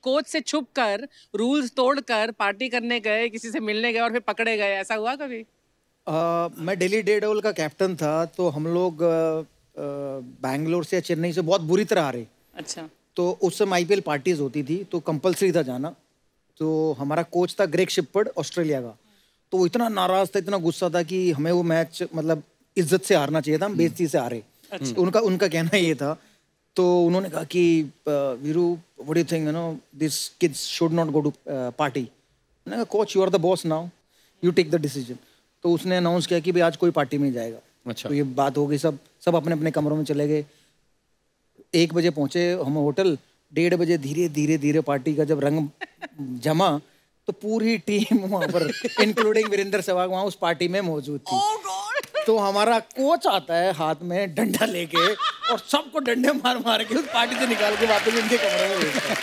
Coach से छुप कर रूल्स तोड़कर पार्टी करने गए, किसी से मिलने गए और फिर पकड़े गए, ऐसा हुआ कभी? मैं दिल्ली डेयरडेविल का कैप्टन था, तो हम लोग बैंगलोर से या चेन्नई से बहुत बुरी तरह हारे। अच्छा। तो उस समय आईपीएल पार्टीज होती थी, तो कंपलसरी था जाना। तो हमारा कोच था ग्रेग शिपर्ड, ऑस्ट्रेलिया का। तो वो इतना नाराज था, इतना गुस्सा था कि हमें वो मैच मतलब इज्जत से हारना चाहिए था, हम बेइज्जती से हारे। तो उनका कहना ये था। तो उन्होंने कहा कि Viru, what do you think, you know, this kids should not go to party. मैंने कहा coach, you are the boss now, you take the decision. तो उसने अनाउंस किया कि भाई आज कोई पार्टी में जाएगा। अच्छा। तो ये बात हो गई, सब अपने अपने कमरों में चले गए। 1 बजे पहुंचे हम होटल, 1:30 बजे धीरे धीरे धीरे पार्टी का जब रंग जमा, तो पूरी टीम वहां पर इंक्लूडिंग वीरेंद्र सहवाग वहां उस पार्टी में मौजूद थी। तो हमारा कोच आता है हाथ में डंडा लेके और सबको डंडे मार मार के उस पार्टी से निकाल के वापस उनके कमरे में भेजता है।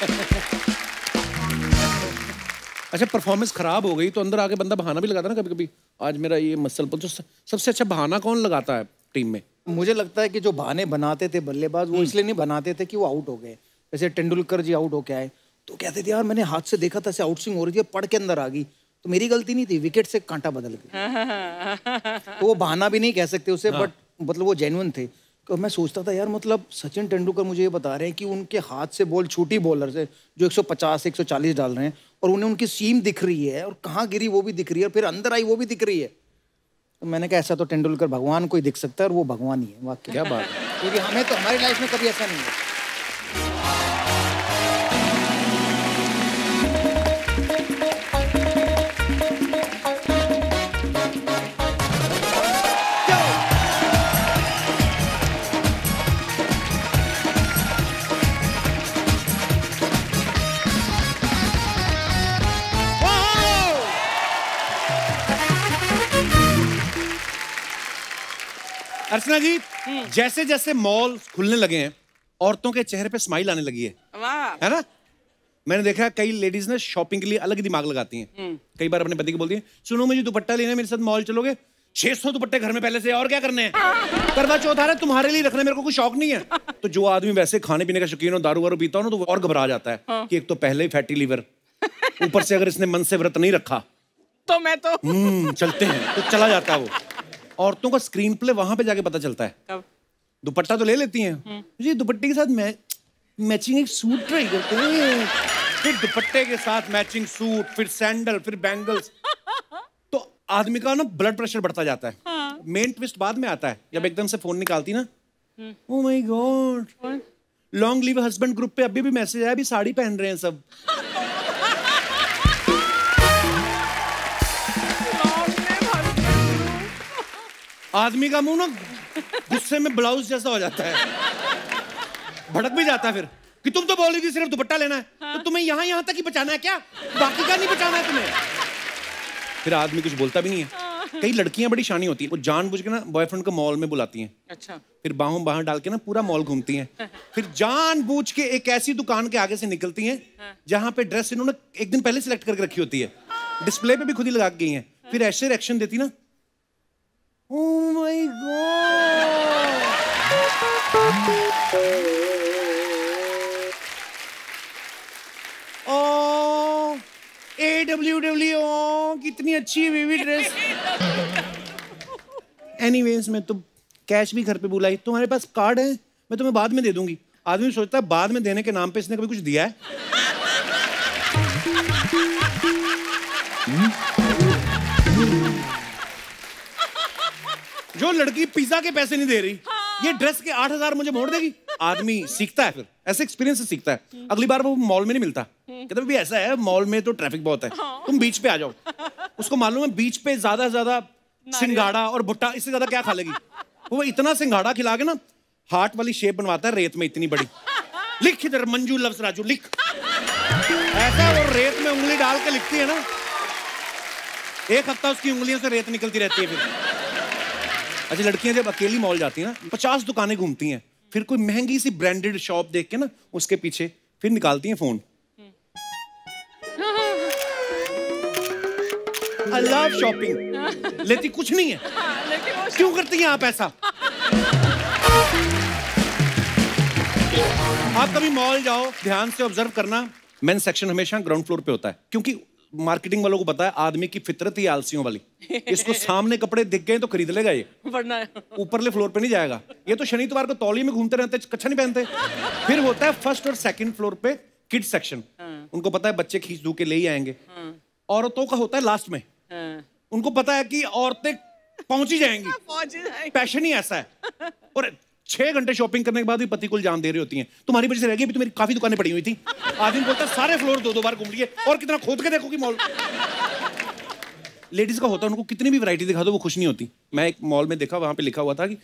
अच्छा, परफॉर्मेंस खराब हो गई तो अंदर आके बंदा बहाना भी लगाता है ना कभी कभी, आज मेरा ये मसल पुल। तो सबसे अच्छा बहाना कौन लगाता है टीम में? मुझे लगता है कि जो बहाने बनाते थे बल्लेबाज, वो इसलिए नहीं बनाते थे कि वो आउट हो गए। जैसे तेंदुलकर जी आउट होके आए तो कहते थे यार मैंने हाथ से देखा था, ऐसे आउट स्विंग हो रही थी, पड़ के अंदर आ गई, तो मेरी गलती नहीं थी, विकेट से कांटा बदल गया। तो वो बहाना भी नहीं कह सकते उसे, बट मतलब वो जेन्युइन थे। तो मैं सोचता था यार, मतलब सचिन तेंदुलकर मुझे ये बता रहे हैं कि उनके हाथ से बॉल छोटी बॉलर से जो 150 140 डाल रहे हैं, और उन्हें उनकी सीम दिख रही है और कहाँ गिरी वो भी दिख रही है, और फिर अंदर आई वो भी दिख रही है। तो मैंने कहा ऐसा तो तेंदुलकर भगवान को ही दिख सकता है, और वो भगवान ही है वाकई। क्या बात है। क्योंकि हमें तो हमारी लाइफ में कभी ऐसा नहीं है। अर्चना जी, जैसे जैसे मॉल खुलने लगे हैं, औरतों के चेहरे पे स्माइल आने लगी है। वाह। है ना? मैंने देखा कई लेडीज ने शॉपिंग के लिए अलग ही दिमाग लगाती हैं। कई बार अपने पति को बोलती हैं, सुनो मुझे दुपट्टा लेना है, मेरे साथ मॉल चलोगे? 600 दुपट्टे घर में पहले से, और क्या करने हैं? करवा चौथ आ रहा है, तुम्हारे लिए रखना, मेरे को कोई शौक नहीं है। तो जो आदमी वैसे खाने पीने का शौकीन हो, दारू वारू पीता हो ना, तो वो और घबरा जाता है कि एक तो पहले ही फैटी लीवर, ऊपर से अगर इसने मन से व्रत नहीं रखा तो मैं तो चलते हैं, तो चला जाता है वो। औरतों का स्क्रीन प्ले वहां पे जाके पता चलता है। कब? दुपट्टा तो ले लेती हैं, जी दुपट्टे के साथ मैचिंग एक सूट ट्राई करते हैं, फिर दुपट्टे के साथ मैचिंग सूट, फिर सैंडल, फिर बैंगल्स। तो आदमी का ना ब्लड प्रेशर बढ़ता जाता है। मेन ट्विस्ट बाद में आता है, जब एकदम से फोन निकालती ना, oh my God, long live husband group पे अभी भी मैसेज आया, अभी साड़ी पहन रहे हैं सब। आदमी का मुंह ना गुस्से में ब्लाउज जैसा हो जाता है, भड़क भी जाता है फिर कि तुम तो बोल रही थी सिर्फ दुपट्टा लेना है, तो तुम्हें यहाँ तक ही बचाना है क्या? बाकी का नहीं बचाना है तुम्हें? फिर आदमी कुछ बोलता भी नहीं है। कई लड़कियां बड़ी शानी होती हैं, वो जानबूझ के ना बॉयफ्रेंड को मॉल में बुलाती हैं। अच्छा। फिर बाहों बाहर डाल के ना पूरा मॉल घूमती हैं, फिर जानबूझ के एक ऐसी दुकान के आगे से निकलती हैं जहां पे ड्रेस इन्होंने एक दिन पहले सिलेक्ट करके रखी होती है, डिस्प्ले पे भी खुद ही लगा गई हैं, फिर ऐसे रिएक्शन देती ना, oh my God! Oh, AWW, कितनी अच्छी बेबी ड्रेस। एनीवेज, मैं तो कैश भी घर पे बुलाई, तुम्हारे पास कार्ड है, मैं तुम्हें बाद में दे दूंगी। आदमी सोचता है बाद में देने के नाम पे इसने कभी कुछ दिया है? जो लड़की पिज्जा के पैसे नहीं दे रही, ये ड्रेस के 8,000 मुझे मोड़ देगी। आदमी सीखता है, फिर ऐसे एक्सपीरियंस से सीखता है। अगली बार वो मॉल में नहीं मिलता, कहता भी ऐसा है मॉल में तो ट्रैफिक बहुत है, तुम बीच पे आ जाओ। उसको मालूम है बीच पे ज्यादा से ज्यादा सिंगाड़ा और भुट्टा, इससे ज्यादा क्या खा लेगी। वो इतना सिंगाड़ा खिला के ना हार्ट वाली शेप बनवाता है रेत में इतनी बड़ी। लिख इधर मंजू लफ्ज राजू लिख, ऐसा वो रेत में उंगली डाल के लिखती है ना, 1 हफ्ता उसकी उंगलियों से रेत निकलती रहती है फिर। अच्छा, लड़कियां जब अकेली मॉल जाती हैं ना, 50 दुकानें घूमती हैं, फिर कोई महंगी सी ब्रांडेड शॉप देख के ना उसके पीछे फिर निकालती हैं फोन। आई लव शॉपिंग, लेती कुछ नहीं है, क्यों करती हैं आप ऐसा? आप कभी मॉल जाओ, ध्यान से ऑब्जर्व करना, मेन सेक्शन हमेशा ग्राउंड फ्लोर पे होता है, क्योंकि मार्केटिंग वालों को पता है आदमी की फितरत ही आलसियों वाली। इसको सामने कपड़े दिख गए तो खरीद लेगा ये, वरना ऊपरले फ्लोर पे नहीं जाएगा। ये तो शनि इतवार को तौलिए में घूमते रहते, कच्छा नहीं पहनते। फिर होता है फर्स्ट और सेकंड फ्लोर पे किड सेक्शन, उनको पता है बच्चे खींच धू के ले ही आएंगे। औरतों का होता है लास्ट में, उनको पता है कि औरतें पहुंच ही जाएंगी, पैशन ही ऐसा है। और 6 घंटे शॉपिंग करने के बाद भी पति को इल्जाम दे रही होती हैं, तुम्हारी वजह से रह गई, अभी तो मेरी काफी दुकानें पड़ी हुई थी। आदमी बोलता है सारे फ्लोर 2-2 बार घूम लिए, और कितना खोद के देखो कि मॉल। लेडीज का होता है, उनको कितनी भी वैरायटी दिखा दो वो खुश नहीं होती। मैं एक मॉल में देखा, वहां पे लिखा हुआ था कि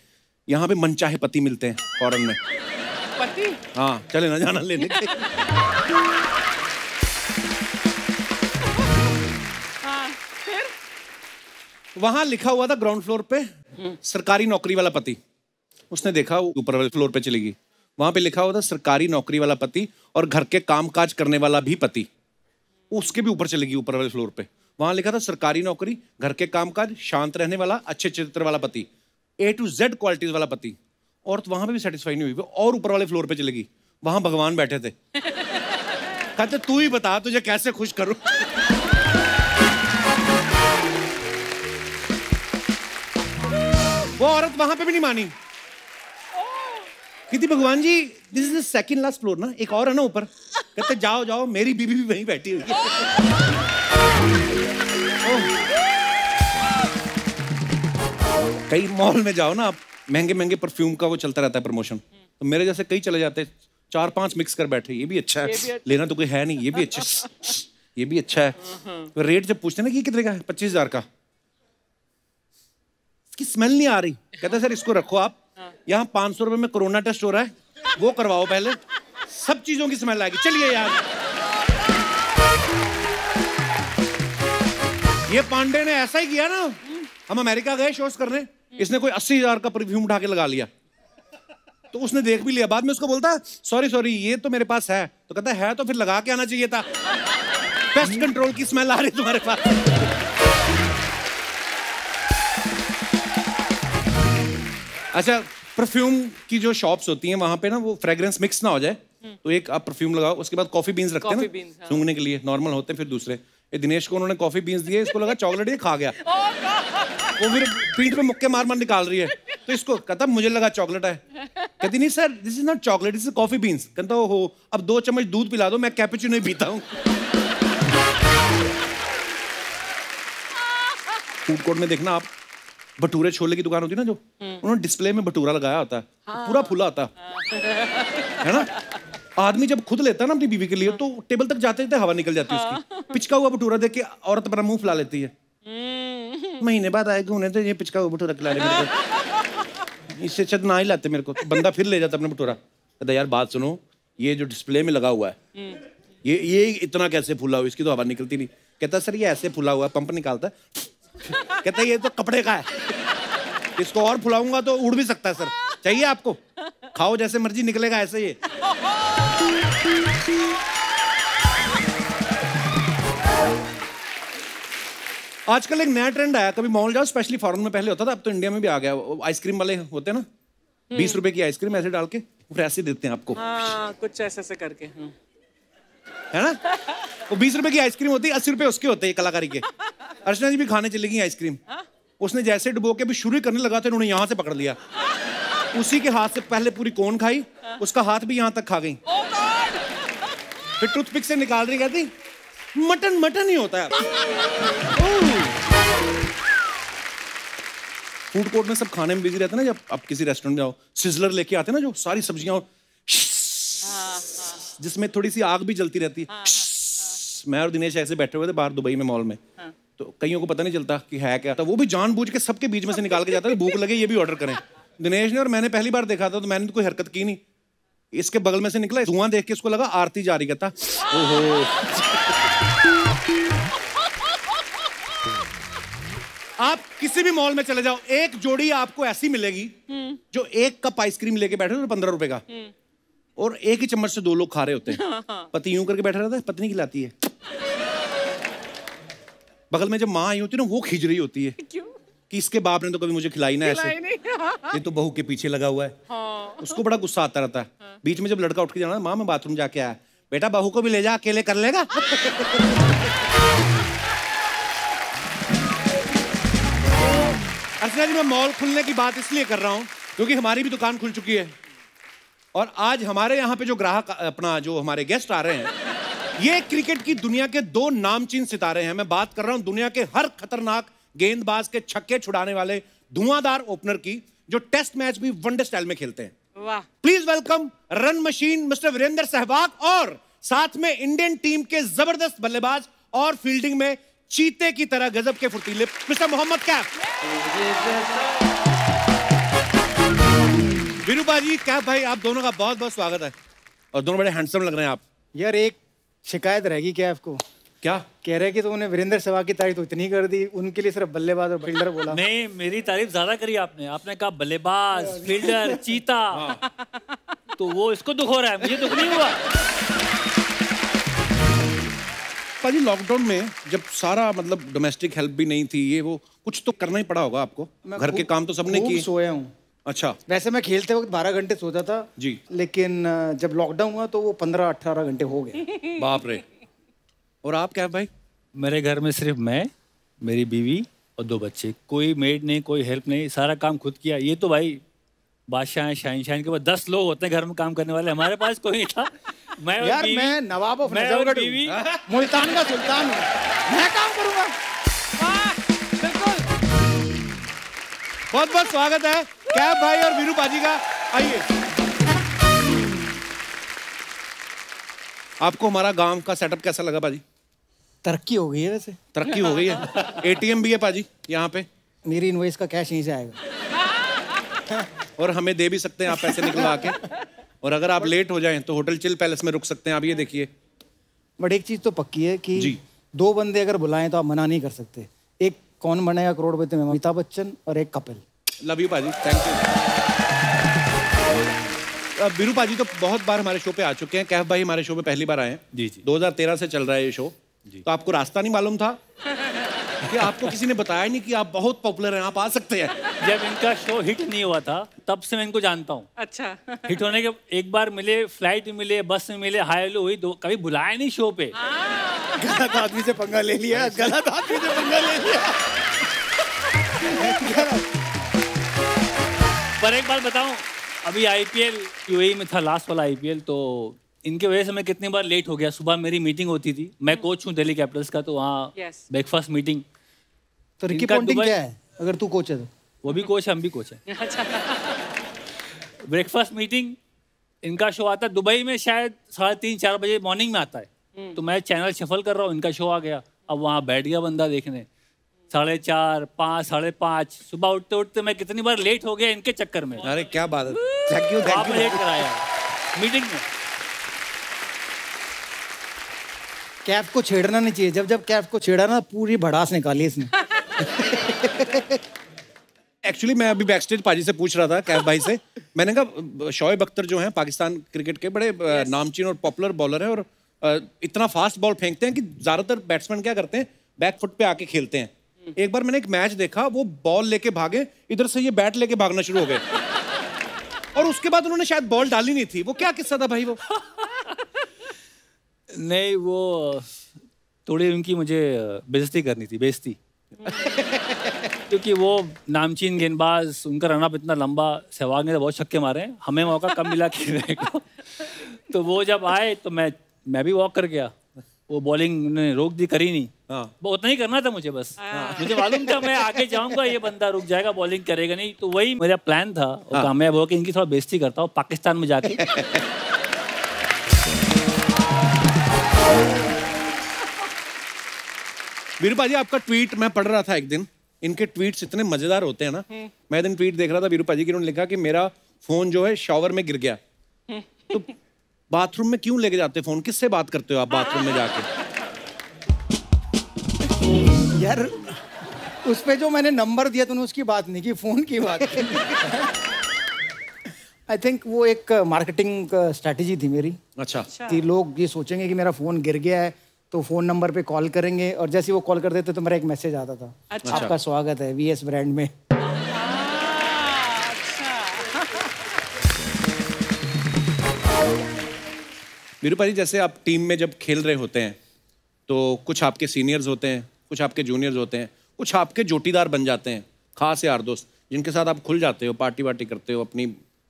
यहाँ पे मनचाहे पति मिलते हैं फॉरेन में। पति? हाँ, चले ना जाना लेने के। वहां लिखा हुआ था ग्राउंड फ्लोर पे सरकारी नौकरी वाला पति। उसने देखा, ऊपर वाले फ्लोर पे चली गई, वहां पे लिखा हुआ था सरकारी नौकरी वाला पति और घर के कामकाज करने वाला भी पति। उसके भी ऊपर चली गई, ऊपर वाले फ्लोर पे वहां लिखा था सरकारी नौकरी, घर के कामकाज, शांत रहने वाला, अच्छे चरित्र वाला पति, A to Z क्वालिटीज वाला पति। और तो वहां पे भी सेटिस्फाई नहीं हुई, और ऊपर वाले फ्लोर पे चली गई, वहां भगवान बैठे थे। कहते तू ही बता तुझे कैसे खुश करूं। वो औरत वहां पे भी नहीं मानी, कहती भगवान जी this is the second last floor ना, एक और है ना ऊपर। कहते जाओ जाओ, मेरी बीवी भी वहीं बैठी हुई है। कई मॉल में जाओ ना आप, महंगे महंगे परफ्यूम का वो चलता रहता है प्रमोशन, तो मेरे जैसे कई चले जाते, 4-5 मिक्स कर बैठे, ये भी अच्छा है, लेना तो कोई है नहीं, ये भी अच्छा है, ये भी अच्छा है। तो रेट जब पूछते ना कि कितने का है, 25,000 का, इसकी स्मेल नहीं आ रही, कहता सर इसको रखो आप, यहाँ 500 रुपए में कोरोना टेस्ट हो रहा है, वो करवाओ पहले, सब चीजों की स्मेल आएगी, चलिए यार। ये पांडे ने ऐसा ही किया ना, हम अमेरिका गए शोज करने, इसने कोई 80,000 का परफ्यूम उठा के लगा लिया, तो उसने देख भी लिया, बाद में उसको बोलता सॉरी ये तो मेरे पास है, तो कहता है तो फिर लगा के आना चाहिए था, पेस्ट कंट्रोल की स्मेल आ रही तुम्हारे पास। अच्छा, परफ्यूम की जो शॉप्स होती हैं वहां पे ना वो फ्रेग्रेंस मिक्स ना हो जाए, तो एक आप परफ्यूम लगाओ, उसके बाद कॉफी बीन्स रखते हैं ना सूंघने के लिए, नॉर्मल होते हैं, फिर दूसरे। ये दिनेश को उन्होंने कॉफी बीन्स दिए, इसको लगा चॉकलेट, ये खा गया, वो फिर पीठ पे मुक्के मार मार निकाल रही है, तो इसको कहता मुझे लगा चॉकलेट है, कहती नहीं sir this is not chocolate, this is coffee beans. कहता हो अब 2 चम्मच दूध पिला दो, मैं कैपुचिनो नहीं पीता हूँ। फूड कोर्ट में देखना आप, भटूरे छोले की दुकान होती है ना, जो उन्होंने डिस्प्ले में भटूरा लगाया होता है, पूरा फुला होता है ना। आदमी जब खुद लेता है ना अपनी बीवी के लिए, तो टेबल तक जाते जाते हवा निकल जाती है उसकी। पिचका हुआ भटूरा देख के औरत अपना मुंह फुला लेती है, महीने बाद आएगा उन्हें तो ये पिचका हुआ भटूरा खिला रहे मेरे को, इससे अच्छा ना ही लाते मेरे को। तो बंदा फिर ले जाता अपना भटूरा, कहता यार बात सुनो, ये जो डिस्प्ले में लगा हुआ है ये इतना कैसे फूला हुआ, इसकी तो हवा निकलती नहीं। कहता सर ये ऐसे फूला हुआ, पंप निकालता है। कहता ये तो कपड़े का है, इसको और फुलाऊंगा तो उड़ भी सकता है सर, चाहिए आपको, खाओ जैसे मर्जी, निकलेगा ऐसे ही। आजकल एक नया ट्रेंड आया, कभी मॉल जाओ, स्पेशली फॉरेन में पहले होता था, अब तो इंडिया में भी आ गया, आइसक्रीम वाले होते हैं ना, 20 रुपए की आइसक्रीम ऐसे डाल के फिर ऐसे देते हैं आपको। हाँ, कुछ ऐसे करके है ना, वो 20 रुपए की आइसक्रीम होती है, 80 रुपए उसके होते हैं कलाकारी के। अर्चना जी भी खाने चली गई आइसक्रीम, उसने जैसे डुबो के भी शुरू करने लगा था, उन्होंने यहाँ से पकड़ लिया, उसी के हाथ से पहले पूरी कोन खाई, उसका हाथ भी यहाँ तक खा गई, फिर टूथपिक से निकाल रही, कहती मटन ही होता है। फूड कोर्ट में सब खाने में बिजी रहते हैं ना, जब आप किसी रेस्टोरेंट में जाओ, सिजलर लेके आते हैं ना, जो सारी सब्जियां जिसमें थोड़ी सी आग भी जलती रहती है। मैं और दिनेश ऐसे बैठे हुए थे बाहर दुबई में मॉल में, तो कईयों को पता नहीं चलता कि है क्या, तो वो भी जानबूझ के सबके बीच में से निकाल के जाता है, भूख लगे ये भी ऑर्डर करें। दिनेश ने और मैंने पहली बार देखा था, तो मैंने तो कोई हरकत की नहीं, इसके बगल में से निकला, धुआं देख के उसको लगा आरती जा रही, कहता ओहो। आप किसी भी मॉल में चले जाओ, एक जोड़ी आपको ऐसी मिलेगी जो एक कप आइसक्रीम लेके बैठे हो 15 रुपए का, और एक ही चम्मच से 2 लोग खा रहे होते हैं। पति यूं करके बैठा रहता है, पत्नी खिलाती है, बगल में जब माँ आई होती है ना, वो खींच रही होती है कि इसके बाप ने तो कभी मुझे खिलाई ना ऐसे, ये तो बहू के पीछे लगा हुआ है। उसको बड़ा गुस्सा आता रहता है। बीच में जब लड़का उठ के जाना, माँ मैं बाथरूम जाके आया, बेटा बहू को भी ले जा, अकेले कर लेगा। अर्चना जी, मैं मॉल खुलने की बात इसलिए कर रहा हूं क्योंकि हमारी भी दुकान खुल चुकी है और आज हमारे यहाँ पे जो ग्राहक अपना जो हमारे गेस्ट आ रहे हैं, ये क्रिकेट की दुनिया के 2 नामचीन सितारे हैं। मैं बात कर रहा हूं दुनिया के हर खतरनाक गेंदबाज के छक्के छुड़ाने वाले धुआंधार ओपनर की, जो टेस्ट मैच भी वनडे स्टाइल में खेलते हैं। वाह। Please welcome run machine mister Virender Sehwag, और साथ में इंडियन टीम के जबरदस्त बल्लेबाज और फील्डिंग में चीते की तरह गजब के फुर्तीले मिस्टर मोहम्मद कैफ। वीरू भाजी, कैफ भाई, आप दोनों का बहुत बहुत स्वागत है और दोनों बड़े हैंडसम लग रहे हैं आप। यार एक शिकायत रहेगी क्या आपको? क्या कह रहे कि तुमने वीरेंद्र सहवाग की तारीफ तो इतनी कर दी, उनके लिए सिर्फ बल्लेबाज और फील्डर बोला। नहीं, मेरी तारीफ ज्यादा करी आपने। आपने कहा बल्लेबाज, फील्डर, चीता। तो वो इसको दुख हो रहा है, मुझे दुख नहीं हुआ। पाजी, लॉकडाउन में जब सारा मतलब डोमेस्टिक हेल्प भी नहीं थी, ये वो कुछ तो करना ही पड़ा होगा आपको। घर के काम तो सबने किए। सोया हूँ। अच्छा। वैसे मैं खेलते वक्त 12 घंटे सोता था जी, लेकिन जब लॉकडाउन हुआ तो वो 15-18 घंटे हो गए। बाप रे। और आप क्या भाई? मेरे घर में सिर्फ मैं, मेरी बीवी और 2 बच्चे, कोई मेड नहीं, कोई हेल्प नहीं, सारा काम खुद किया। ये तो भाई बादशाह हैं, शाहीन के बाद 10 लोग होते हैं घर में काम करने वाले, हमारे पास कोई नहीं था। यार मैं नवाब ऑफ नजफगढ़ हूं, मुल्तान का सुल्तान हूं, मैं काम करूंगा। बिल्कुल। बहुत बहुत स्वागत है कैफ भाई और वीरू पाजी का। आइए। आपको हमारा गांव का सेटअप कैसा लगा पाजी? तरक्की हो गई है वैसे। तरक्की हो गई है। एटीएम भी है पाजी यहाँ पे। मेरी इनवॉइस का कैश यहीं से आएगा और हमें दे भी सकते हैं आप पैसे निकलवा के, और अगर आप लेट हो जाएं तो होटल चिल पैलेस में रुक सकते हैं आप। ये देखिए। बट एक चीज तो पक्की है कि जी। 2 बंदे अगर बुलाएं तो आप मना नहीं कर सकते। एक कौन बनेगा करोड़पति में अमिताभ बच्चन, और एक कपिल। लव यू पाजी, थैंक यू। वीरू पाजी तो बहुत बार हमारे शो पे आ चुके हैं, कैफ भाई हमारे शो पे पहली बार आए हैं। जी जी। 2013 से चल रहा है ये शो। तो आपको रास्ता नहीं मालूम था कि आपको किसी ने बताया नहीं कि आप बहुत पॉपुलर हैं, आप आ सकते हैं? जब इनका शो हिट नहीं हुआ था तब से मैं इनको जानता हूँ। अच्छा। हिट होने के एक बार मिले, फ्लाइट में मिले, बस में मिले, हाय हेलो हुई, कभी बुलाया नहीं शो पे। गलत आदमी से पंगा ले लिया, गलत आदमी से पंगा ले लिया। पर एक बात बताऊं, अभी आईपीएल यूएई में था, लास्ट वाला आईपीएल, तो इनके वजह से मैं कितनी बार लेट हो गया। सुबह मेरी मीटिंग होती थी, मैं कोच हूँ दिल्ली कैपिटल्स का, तो वहाँ ब्रेकफास्ट मीटिंग। तो रिकी पॉन्टिंग क्या है अगर तू कोच है तो? वो भी कोच है, हम भी कोच है। ब्रेकफास्ट मीटिंग, इनका शो आता है दुबई में शायद 3:30-4 बजे मॉर्निंग में आता है। तो मैं चैनल शफल कर रहा हूँ, इनका शो आ गया। अब वहाँ बैठ गया बंदा देखने, 4:30, 5, 5:30 सुबह उठते उठते मैं कितनी बार लेट हो गया इनके चक्कर में। अरे क्या बात है। Thank you, thank you. Late कराया मीटिंग में। कैफ को छेड़ना नहीं चाहिए। जब जब कैफ को छेड़ा ना, पूरी भड़ास निकाली इसने। एक्चुअली मैं अभी बैकस्टेज पाजी से पूछ रहा था, कैफ भाई से, मैंने कहा शोएब अख्तर जो हैं पाकिस्तान क्रिकेट के बड़े नामचीन और पॉपुलर बॉलर हैं, और इतना फास्ट बॉल फेंकते हैं कि ज्यादातर बैट्समैन क्या करते हैं, बैक फुट पे आके खेलते हैं। एक बार मैंने एक मैच देखा, वो बॉल लेके भागे, इधर से ये बैट लेके भागना शुरू हो गए, और उसके बाद उन्होंने शायद बॉल डाली नहीं थी। वो क्या किस्सा था भाई? वो नहीं, वो थोड़ी उनकी मुझे बेइज्जती करनी थी, बेइज्जती। क्योंकि वो नामचीन गेंदबाज, उनका रन अप इतना लंबा, सहवाग ने तो बहुत छक्के मारे हैं, हमें मौका कम मिला खेलने को। तो वो जब आए तो मैं भी वॉक कर गया। वो बॉलिंग उन्होंने रोक दी, करी नहीं। वो उतना ही करना था मुझे, बस मुझे मालूम था मैं आगे जाऊंगा, ये बंदा रुक जाएगा, बॉलिंग करेगा नहीं। तो वही मेरा प्लान था, और कामयाब हो कि इनकी थोड़ा बेइज्जती करता हूँ पाकिस्तान में जाके। वीरू पाजी, आपका ट्वीट मैं पढ़ रहा था एक दिन। इनके ट्वीट्स इतने मजेदार होते हैं ना। मैं एक दिन ट्वीट देख रहा था वीरू पाजी की, उन्होंने लिखा कि मेरा फोन जो है शॉवर में गिर गया। तो बाथरूम में क्यों लेके जाते फोन? किससे बात करते हो आप बाथरूम में जाके? यार उस पे जो मैंने नंबर दिया तूने उसकी बात नहीं की, फोन की बात। आई थिंक वो एक मार्केटिंग स्ट्रेटेजी थी मेरी। अच्छा। कि लोग ये सोचेंगे कि मेरा फोन गिर गया है, तो फोन नंबर पे कॉल करेंगे, और जैसे वो कॉल कर देते तो मेरा एक मैसेज आता था, अच्छा। आपका स्वागत है वीएस ब्रांड में। वीरूपा जी, जैसे आप टीम में जब खेल रहे होते हैं तो कुछ आपके सीनियर्स होते हैं, कुछ आपके जूनियर्स होते हैं, कुछ आपके जोटीदार बन जाते हैं, खास यार दोस्त जिनके साथ आप खुल जाते हो, पार्टी वार्टी करते हो अपनी,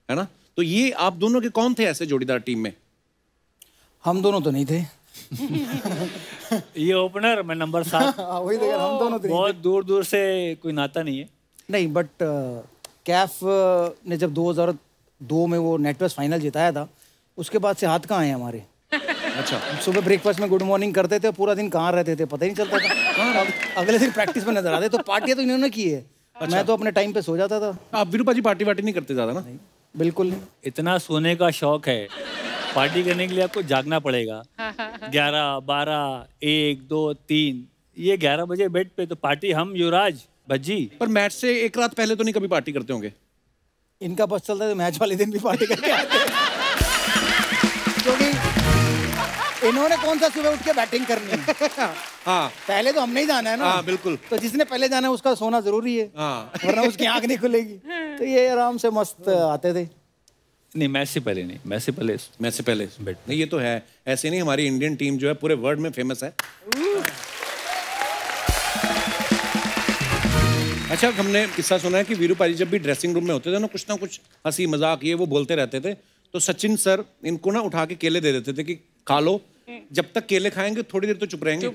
है ना? तो ये आप दोनों के कौन थे ऐसे जोड़ीदार टीम में? हम दोनों तो नहीं थे। ये ओपनर, मैं नंबर 7। वही देखा, हम दोनों तो नहीं बहुत दूर दूर से कोई नाता नहीं है। थे। नहीं, बट कैफ ने जब 2002 में वो नेटवर्क फाइनल जिताया था, उसके बाद से हाथ कहाँ आए हमारे। अच्छा, सुबह ब्रेकफास्ट में गुड मॉर्निंग करते थे, पूरा दिन कहाँ रहते थे पता ही नहीं चलता था। अगले दिन प्रैक्टिस में नजर आते। तो पार्टियां तो इन्होंने की है। मैं तो अपने टाइम पे सो जाता था। आप वीरूपा जी पार्टी वार्टी नहीं करते ज़्यादा ना? बिल्कुल नहीं। इतना सोने का शौक है, पार्टी करने के लिए आपको जागना पड़ेगा। 11, 12, 1, 2, 3, ये 11 बजे बेड पे, तो पार्टी हम युवराज भज्जी। पर मैच से एक रात पहले तो नहीं कभी पार्टी करते होंगे? इनका बस चलता है तो मैच वाले दिन भी पार्टी करके आते हैं। क्योंकि इन्होंने कौन सा सुबह उठ के बैटिंग करनी है। हाँ, पहले तो हमने ही जाना है ना। हाँ, बिल्कुल। तो जिसने पहले जाना है उसका सोना जरूरी है। हाँ। वरना उसकी आंख नहीं खुलेगी। तो ये आराम से मस्त आते थे। नहीं, मैच से पहले नहीं, मैच से पहले मैच से पहले नहीं, ये तो है। ऐसे नहीं, हमारी इंडियन टीम जो है पूरे वर्ल्ड में फेमस है। अच्छा, हमने किस्सा सुना है कि वीरूपा जी जब भी ड्रेसिंग रूम में होते थे ना, कुछ हंसी मजाक ये वो बोलते रहते थे। तो सचिन सर इनको ना उठा के केले दे देते थे कि खा लो, जब तक केले खाएंगे थोड़ी देर तो चुप रहेंगे।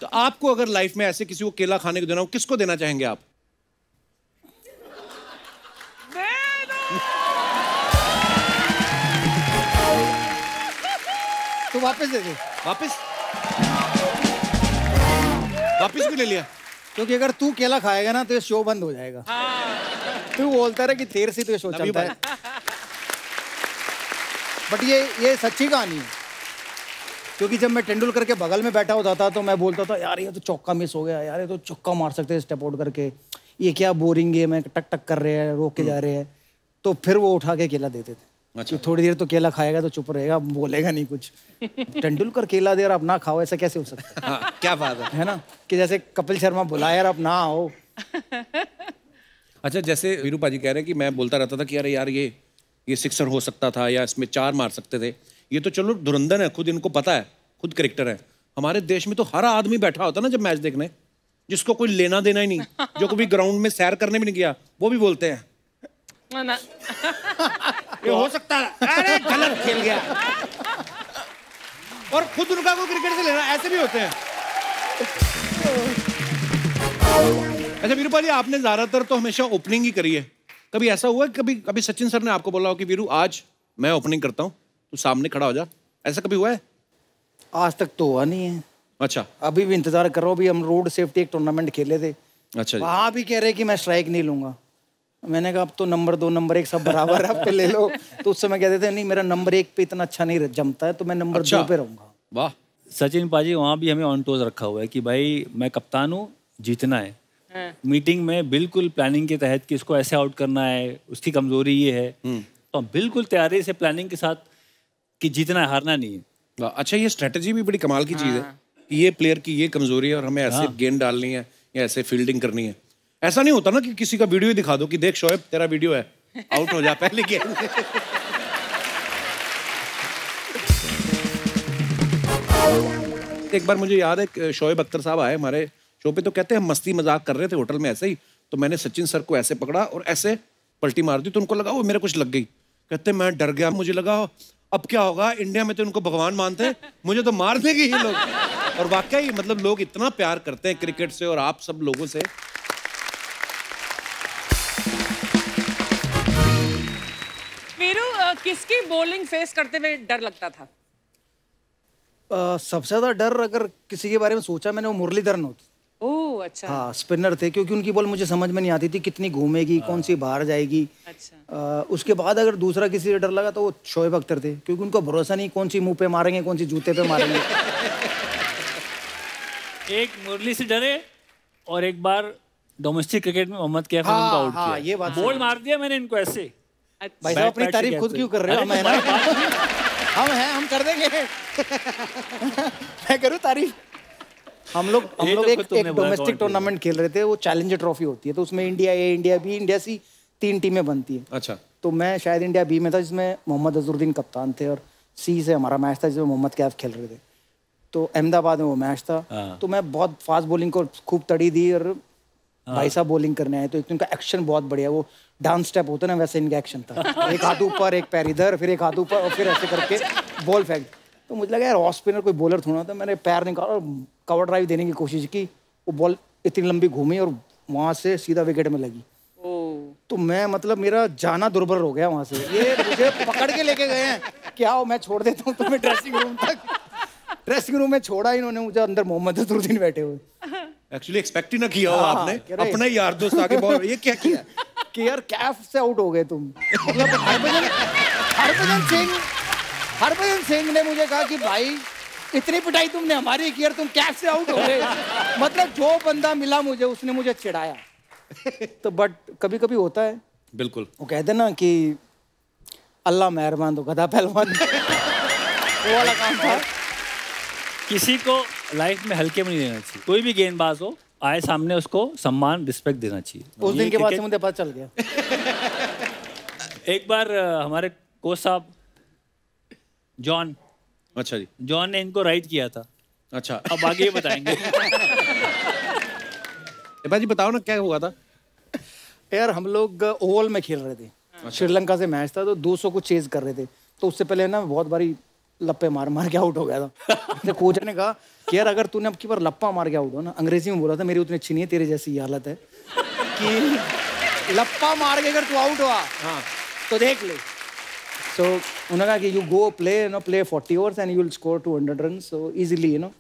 तो आपको अगर लाइफ में ऐसे किसी को केला खाने को देना हो, किसको देना चाहेंगे आप? तो वापस दे दे। वापस भी ले लिया? क्योंकि अगर तू केला खाएगा ना तो ये शो बंद हो जाएगा। तू बोलता रहा कि देर से तो ये शो चलता है। बट ये सच्ची कहानी है। क्योंकि जब मैं तेंदुलकर के बगल में बैठा होता था तो मैं बोलता था, यार ये तो चौका मिस हो गया, यार ये तो चौका मार सकते हैं स्टेप आउट करके, ये क्या बोरिंग गेम है, टक टक कर रहे हैं, रोक के जा रहे हैं। तो फिर वो उठा के केला देते थे। अच्छा। थोड़ी देर तो केला खाएगा तो चुप रहेगा, बोलेगा नहीं कुछ। तेंदुलकर केला दे और आप ना खाओ, ऐसा कैसे हो सकता है? हाँ, क्या बात है ना, कि जैसे कपिल शर्मा बुलाया यार आप ना आओ। अच्छा, जैसे वीरूपा जी कह रहे हैं कि मैं बोलता रहता था कि अरे यार ये सिक्सर हो सकता था या इसमें 4 मार सकते थे। ये तो चलो धुरंधर है, खुद इनको पता है, खुद करेक्टर है। हमारे देश में तो हर आदमी बैठा होता ना जब मैच देखने, जिसको कोई लेना देना ही नहीं, जो कभी ग्राउंड में सैर करने भी नहीं गया, वो भी बोलते हैं ये हो सकता है, अरे गलत खेल गया। और खुद उनका को क्रिकेट से लेना, ऐसे भी होते हैं। अच्छा वीरूपा जी, आपने ज्यादातर तो हमेशा ओपनिंग ही करी है। कभी ऐसा हुआ कि कभी सचिन सर ने आपको बोला हो कि वीरू आज मैं ओपनिंग करता हूँ, तू सामने खड़ा हो जा, ऐसा कभी हुआ है? आज तक तो हुआ नहीं है। अच्छा। अभी भी इंतजार कर रहा हूँ। अभी हम रोड सेफ्टी एक टूर्नामेंट खेले थे। अच्छा। वहाँ भी कह रहे कि मैं स्ट्राइक नहीं लूंगा। मैंने कहा अब तो नंबर 2 नंबर 1 सब बराबर है, आप पे ले लो। तो उस समय कहते थे नहीं मेरा नंबर 1 पे इतना अच्छा नहीं जमता है, तो मैं नंबर 2 पे रहूंगा। वाह। सचिन पाजी वहाँ भी हमें ऑन टोज रखा हुआ है कि भाई मैं कप्तान हूँ, जीतना है। मीटिंग में बिल्कुल प्लानिंग के तहत कि इसको ऐसे आउट करना है, उसकी कमजोरी ये है, तो हम बिल्कुल तैयारी से प्लानिंग के साथ कि जीतना है, हारना नहीं है। अच्छा, ये स्ट्रेटजी भी बड़ी कमाल की चीज है कि ये प्लेयर की ये कमजोरी है और हमें ऐसे गेंद डालनी है या ऐसे फील्डिंग करनी है। ऐसा नहीं होता ना कि किसी का वीडियो ही दिखा दो कि देख शोएब तेरा वीडियो है, आउट हो जा पहले गेंद। एक बार मुझे याद है शोएब अख्तर साहब आए हमारे शो पे, तो कहते हैं हम मस्ती मजाक कर रहे थे होटल में ऐसे ही, तो मैंने सचिन सर को ऐसे पकड़ा और ऐसे पलटी मार दी, तो उनको लगा वो मेरे कुछ लग गई। कहते मैं डर गया, मुझे लगा अब क्या होगा, इंडिया में तो उनको भगवान मानते हैं, मुझे तो मार देंगे ये लोग। और वाकई मतलब लोग इतना प्यार करते हैं क्रिकेट से और आप सब लोगों से। वीरू, किसकी बॉलिंग फेस करते हुए डर लगता था? सबसे ज्यादा डर अगर किसी के बारे में सोचा मैंने, वो मुरलीधरन होती। ओह अच्छा। हाँ, स्पिनर थे, क्योंकि उनकी बॉल मुझे समझ में नहीं आती थी कितनी घूमेगी, कौन सी बाहर जाएगी। अच्छा। उसके बाद अगर दूसरा किसी से डर लगा तो वो शोएब अख्तर थे, क्योंकि उनको भरोसा नहीं कौन सी मुंह पे मारेंगे, कौन सी जूते पे मारेंगे। एक मुरली से डरे और एक बार डोमेस्टिक क्रिकेट में मोहम्मद कैफ ने उनको आउट किया। ये बात बॉल मार दिया मैंने इनको ऐसे। भाई साहब अपनी तारीफ खुद क्यों कर रहे हो? हम हैं, हम कर देंगे। मैं करूँ तारीफ? हम लोग एक डोमेस्टिक टूर्नामेंट खेल रहे थे, वो चैलेंजर ट्रॉफी होती है, तो उसमें इंडिया ए, इंडिया बी, इंडिया सी 3 टीमें बनती है। अच्छा। तो मैं शायद इंडिया बी में था, जिसमें मोहम्मद अजहरुद्दीन कप्तान थे और सी से हमारा मैच था जिसमें मोहम्मद कैफ खेल रहे थे, तो अहमदाबाद में वो मैच था। तो मैं बहुत फास्ट बॉलिंग को खूब तड़ी दी और भाई साहब बॉलिंग करने आए, तो एक इनका एक्शन बहुत बढ़िया, वो डांस स्टेप होता है ना वैसे इनका एक्शन था, एक हाथ ऊपर एक पैर इधर, फिर एक हाथ ऊपर और फिर ऐसे करके बॉल फेंक। तो मुझे लगा यार ऑफ स्पिनर कोई बॉलर थोड़ा था, मैंने पैर निकाला और कवर ड्राइव देने की कोशिश की, वो बॉल इतनी लंबी घूमी और वहाँ से सीधा विकेट में लगी। तो मैं मतलब मेरा जाना दुर्बर हो गया वहाँ से, ये मुझे पकड़ के लेके गए हैं क्या हो, मैं छोड़ देता हूँ तुम्हें ड्रेसिंग रूम तक। ड्रेसिंग रूम में छोड़ा इन्होंने मुझे, अंदर मोहम्मद अजहरुद्दीन बैठे हुए। एक्चुअली एक्सपेक्ट ही ना किया हो आपने, अपना यार दोस्त आके बॉल, ये क्या किया कि यार कैफ से आउट हो गए तुम। मतलब हरभजन सिंह ने मुझे कहा कि भाई इतनी पिटाई तुमने हमारी की यार, तुम कैफ से आउट हो गए। मतलब जो बंदा मिला मुझे उसने मुझे चिढ़ाया। तो बट कभी कभी होता है, बिल्कुल, वो कहते ना कि अल्लाह मेहरबान तो गधा पहलवान, वो वाला काम था। किसी को लाइफ में हल्के में नहीं लेना चाहिए, कोई भी गेंदबाज हो आए सामने उसको सम्मान रिस्पेक्ट देना चाहिए। उस दिन के बाद से मुझे पता चल गया। एक बार हमारे कोच साहब जॉन, अच्छा जी, जॉन ने इनको राइट किया था। अच्छा, अब आगे बताएंगे। भाई बताओ ना क्या हुआ था। यार हम लोग ओवल में खेल रहे थे, श्रीलंका से मैच था, तो 200 को चेज कर रहे थे। तो उससे पहले ना बहुत बारी लप्पे मार मार के आउट हो गया था। तो कोच ने कहा कि यार अगर तूने अब की बार लप्पा मार के आउट हो ना, अंग्रेजी में बोला था, मेरी उतनी अच्छी नहीं है, तेरे जैसी हालत है कि लप्पा मार के अगर तू आउट हुआ तो देख ले। सो उन्होंने कहा कि you go play 40 overs and you will score 200 run so easily, you know.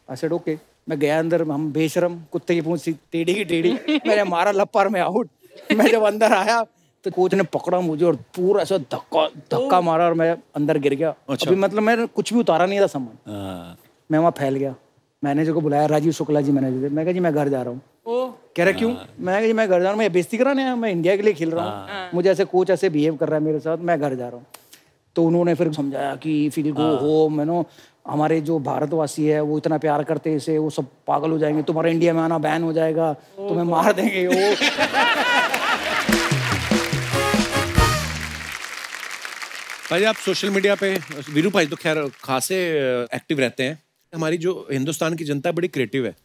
I said okay. मैं गया अंदर, हम बेशरम कुत्ते की पूंछ टेढ़ी की टेढ़ी, मैंने मारा लप्पा में आउट। मैं जब अंदर आया तो कोच ने पकड़ा मुझे और पूरा ऐसा धक्का मारा और मैं अंदर गिर गया। अच्छा। अभी मतलब मैंने कुछ भी उतारा नहीं था सामान, मैं वहाँ फैल गया। मैनेजर को बुलाया, राजीव शुक्ला जी मैनेजर, मैं कहा जी मैं घर जा रहा हूँ। कह रहा क्यों? मैं कहा जी मैं घर जा रहा हूँ, मैं बेइज्जती कराने आया, मैं इंडिया के लिए खेल रहा हूँ, मुझे ऐसे कोच ऐसे बिहेव कर रहा है मेरे साथ, मैं घर जा रहा हूँ। तो उन्होंने फिर समझाया कि फिर गो होम, यू नो, हमारे जो भारतवासी है वो इतना प्यार करते हैं इसे, वो सब पागल हो जाएंगे, तुम्हारा इंडिया में आना बैन हो जाएगा, तुम्हें मार देंगे वो। भाई आप सोशल मीडिया पे, वीरू भाई तो खैर खासे एक्टिव रहते हैं। हमारी जो हिंदुस्तान की जनता बड़ी क्रिएटिव है,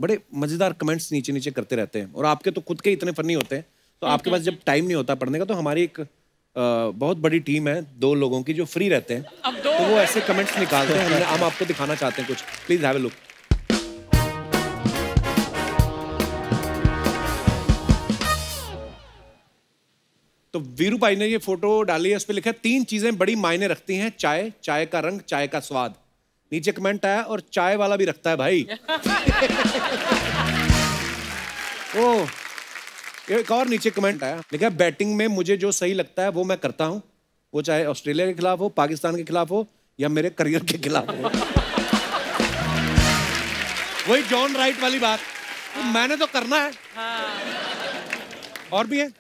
बड़े मजेदार कमेंट्स नीचे नीचे करते रहते हैं, और आपके तो खुद के इतने फनी होते हैं, तो आपके पास जब टाइम नहीं होता पढ़ने का, तो हमारी एक बहुत बड़ी टीम है 2 लोगों की जो फ्री रहते हैं, तो वो ऐसे कमेंट्स निकालते हैं, हम आपको दिखाना चाहते हैं कुछ। Please have a look. तो वीरू भाई ने ये फोटो डाली है, उस पर लिखा है 3 चीजें बड़ी मायने रखती हैं, चाय, चाय का रंग, चाय का स्वाद। नीचे कमेंट आया और चाय वाला भी रखता है भाई। ओह, एक और नीचे कमेंट आया, लिखा है बैटिंग में मुझे जो सही लगता है वो मैं करता हूं, वो चाहे ऑस्ट्रेलिया के खिलाफ हो, पाकिस्तान के खिलाफ हो या मेरे करियर के खिलाफ हो। वही जॉन राइट वाली बात, तो मैंने तो करना है। और भी है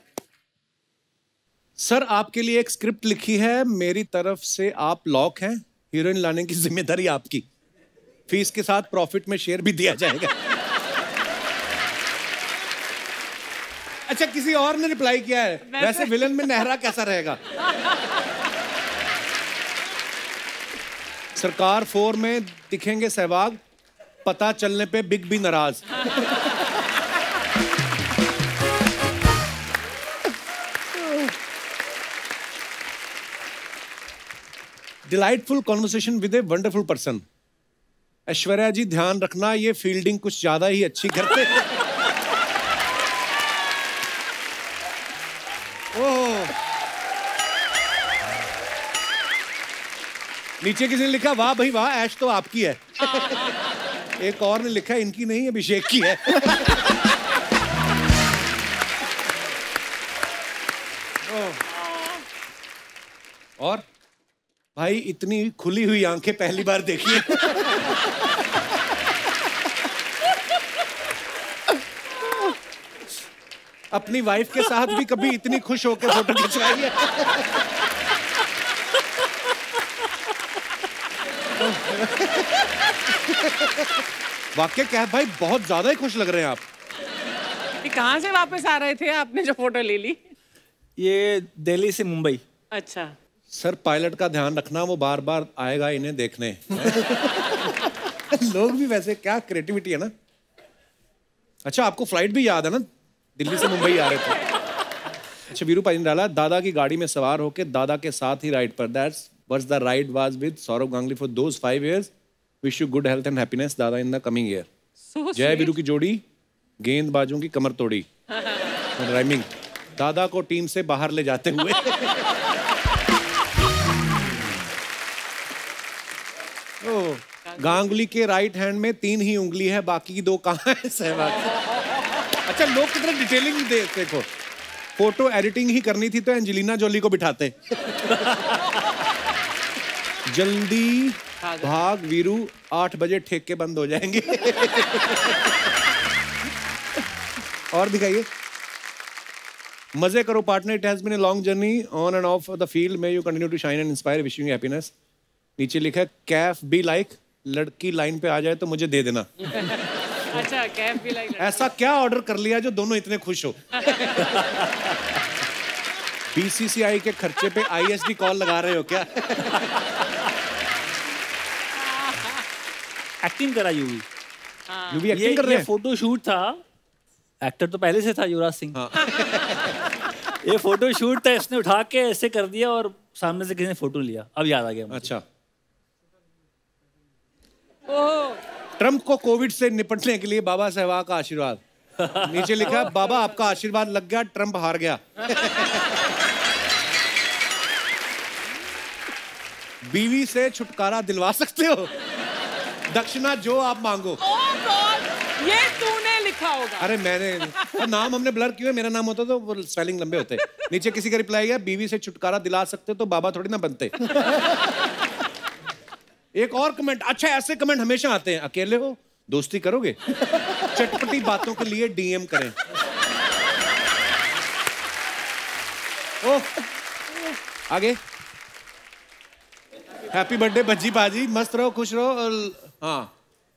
सर, आपके लिए एक स्क्रिप्ट लिखी है, मेरी तरफ से आप लॉक हैं, हीरोइन लाने की जिम्मेदारी आपकी, फीस के साथ प्रॉफिट में शेयर भी दिया जाएगा। अच्छा, किसी और ने रिप्लाई किया है, वैसे विलन में नेहरा कैसा रहेगा? सरकार 4 में दिखेंगे सहवाग, पता चलने पे बिग भी नाराज। Delightful conversation with a wonderful person. Aishwarya ji ध्यान रखना, ये फील्डिंग कुछ ज्यादा ही अच्छी करते हैं। ओह, नीचे किसी ने लिखा वाह भाई वाह, ऐश तो आपकी है। एक और ने लिखा इनकी नहीं, अभिषेक की है। और भाई इतनी खुली हुई आंखें पहली बार देखी है। अपनी वाइफ के साथ भी कभी इतनी खुश होकर फोटो खिंचवाई है? वाकई क्या है भाई, बहुत ज्यादा ही खुश लग रहे हैं आप। कहाँ से वापस आ रहे थे आपने जो फोटो ले ली? ये दिल्ली से मुंबई। अच्छा, सर पायलट का ध्यान रखना, वो बार बार आएगा इन्हें देखने। लोग भी वैसे क्या क्रिएटिविटी है ना। अच्छा आपको फ्लाइट भी याद है ना, दिल्ली से मुंबई आ रहे थे। अच्छा वीरू भाई ने डाला, दादा की गाड़ी में सवार होके दादा के साथ ही राइड पर, that's what's the ride was with Saurabh Ganguly for those 5 years, wish you good health and happiness दादा इन द कमिंग ईयर। जय वीरू की जोड़ी गेंदबाजों की कमर तोड़ी। राइमिंग, दादा को टीम से बाहर ले जाते हुए। गांगुली के राइट हैंड में 3 ही उंगली है, बाकी 2 कहाँ है सहवाग। अच्छा लोग कितना डिटेलिंग दे, देखो फोटो एडिटिंग ही करनी थी तो एंजेलिना जोली को बिठाते। जल्दी भाग वीरू, 8 बजे ठेके बंद हो जाएंगे। और दिखाइए। मजे करो partner, it has been a long journey on and off the field, may you continue to shine and inspire, wishing you happiness. नीचे लिखा है कैफ बी लाइक, लड़की लाइन पे आ जाए तो मुझे दे देना। अच्छा कैफ भी लाइक। ऐसा क्या ऑर्डर कर लिया जो दोनों इतने खुश हो। बीसीसीआई के खर्चे पे आईएसडी कॉल लगा रहे हो क्या? एक्टिंग करा यूवी। यूवी एक्टिंग कर रहे हैं। फोटो शूट था, एक्टर तो पहले से था युवराज सिंह। ये फोटो शूट था, इसने उठा के ऐसे कर दिया और सामने से किसी ने फोटो लिया, अब याद आ गया मुझे। अच्छा ट्रंप को कोविड से निपटने के लिए बाबा सहवाग का आशीर्वाद। नीचे लिखा है बाबा आपका आशीर्वाद लग गया, ट्रंप हार गया। बीवी से छुटकारा दिलवा सकते हो, दक्षिणा जो आप मांगो। ये तूने लिखा होगा। अरे मैंने, और नाम हमने ब्लर किया, मेरा नाम होता तो वो स्पेलिंग लंबे होते। नीचे किसी का रिप्लाई है, बीवी से छुटकारा दिला सकते तो बाबा थोड़ी ना बनते। एक और कमेंट, अच्छा ऐसे कमेंट हमेशा आते हैं, अकेले हो दोस्ती करोगे, चटपटी बातों के लिए डीएम करें। ओह आगे, हैप्पी बर्थडे बज्जी बाजी, मस्त रहो खुश रहो। और हाँ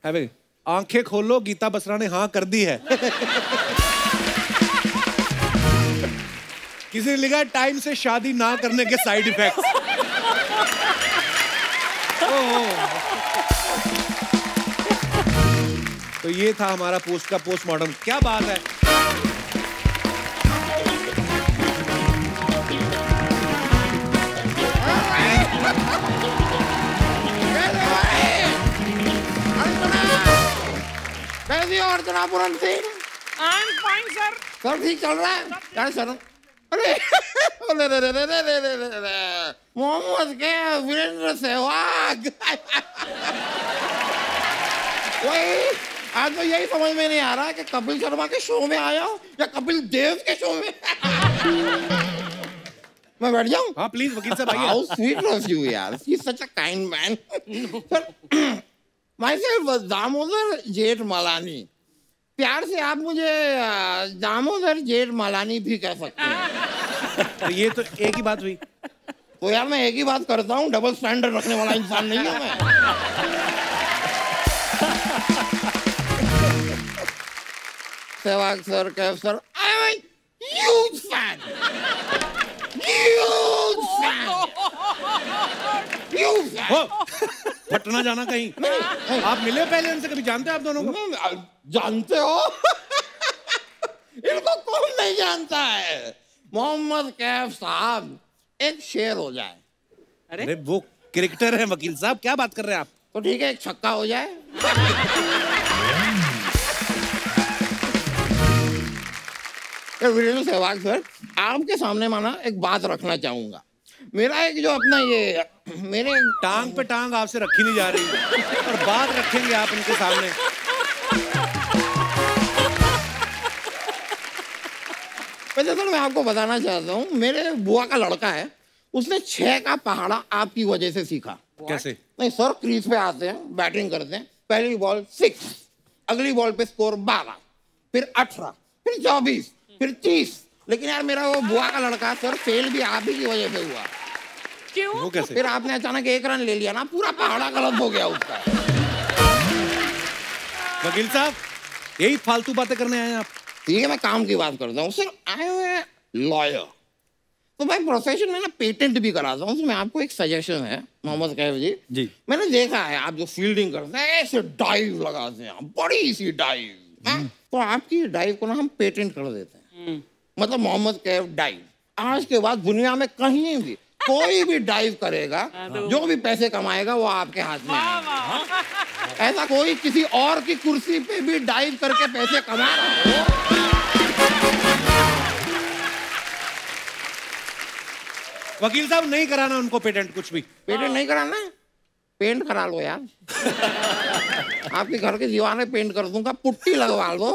हैवी, आंखें खोलो गीता बसरा ने हाँ कर दी है। किसी ने लिखा टाइम से शादी ना करने के साइड इफेक्ट्स। तो ये था हमारा पोस्ट का पोस्टमार्टम। क्या बात है। कैसी हो Archana Puran Singh? I'm fine, sir. सब ठीक चल रहा है? क्या सर? अरे मोहम्मद के वीरेंद्र सहवाग। वही आज तो यही समझ में नहीं आ रहा कि कपिल शर्मा के शो में आया हूँ या कपिल देव के शो में। मैं बैठ जाऊँ? हाँ प्लीज वकील साहब आइए। How sweet of you यार, he's such a kind man. Myself Damodar जेठ मलानी, प्यार से आप मुझे दामोदर जेठ मलानी भी कह सकते हैं। तो ये तो एक ही बात हुई। तो यार मैं एक ही बात करता हूँ, डबल स्टैंडर्ड रखने वाला इंसान नहीं हूँ मैं। Sehwag sir, Kaif sir, I am huge fan, huge fan, huge fan. फटना जाना कहीं। नहीं, आप मिले पहले उनसे, कभी जानते हैं आप दोनों को? जानते हो? इनको कौन नहीं जानता है। मोहम्मद कैफ साहब, एक शेर हो जाए। अरे वो क्रिकेटर है वकील साहब, क्या बात कर रहे हैं आप? तो ठीक है, एक छक्का हो जाए। वीरेंद्र सहवाग सर, आपके सामने माना एक बात रखना चाहूंगा। मेरा एक जो अपना ये मेरे टांग पे टांग आपसे रखी नहीं जा रही और बात रखेंगे आप इनके सामने। वैसे सर मैं आपको बताना चाहता हूँ, मेरे बुआ का लड़का है, उसने 6 का पहाड़ा आपकी वजह से सीखा। कैसे? नहीं सर, क्रीज पे आते हैं, बैटिंग करते हैं, पहली बॉल 6, अगली बॉल पे स्कोर 12, फिर 18, फिर 24, फिर 30। लेकिन यार मेरा वो बुआ का लड़का सर फेल भी आप ही की वजह से हुआ। क्यों? वो कैसे? फिर आपने अचानक 1 रन ले लिया ना, पूरा पहाड़ा गलत हो गया उसका। वकील साहब यही फालतू बातें करने आए हैं आप? ठीक है, मैं काम की बात करता हूँ sir. I am a lawyer. तो मैं प्रोफेशन में ना पेटेंट भी कराता हूँ। तो मैं आपको एक सजेशन है मोहम्मद कैफ जी। जी। मैंने देखा है आप जो फील्डिंग करते हैं ऐसे डाइव लगाते हैं, बड़ी सी डाइव। तो आपकी डाइव को ना हम पेटेंट कर देते हैं, मतलब मोहम्मद कैफ डाइव। आज के बाद दुनिया में कहीं भी कोई भी डाइव करेगा, जो भी पैसे कमाएगा वो आपके हाथ में आएगा। ऐसा कोई किसी और की कुर्सी पे भी डाइव करके पैसे कमा रहा हो। वकील साहब नहीं कराना उनको पेटेंट, कुछ भी पेटेंट नहीं कराना है, पेंट करा लो यार। आपके घर की दीवारें पेंट कर दूंगा, पुट्टी लगवा लो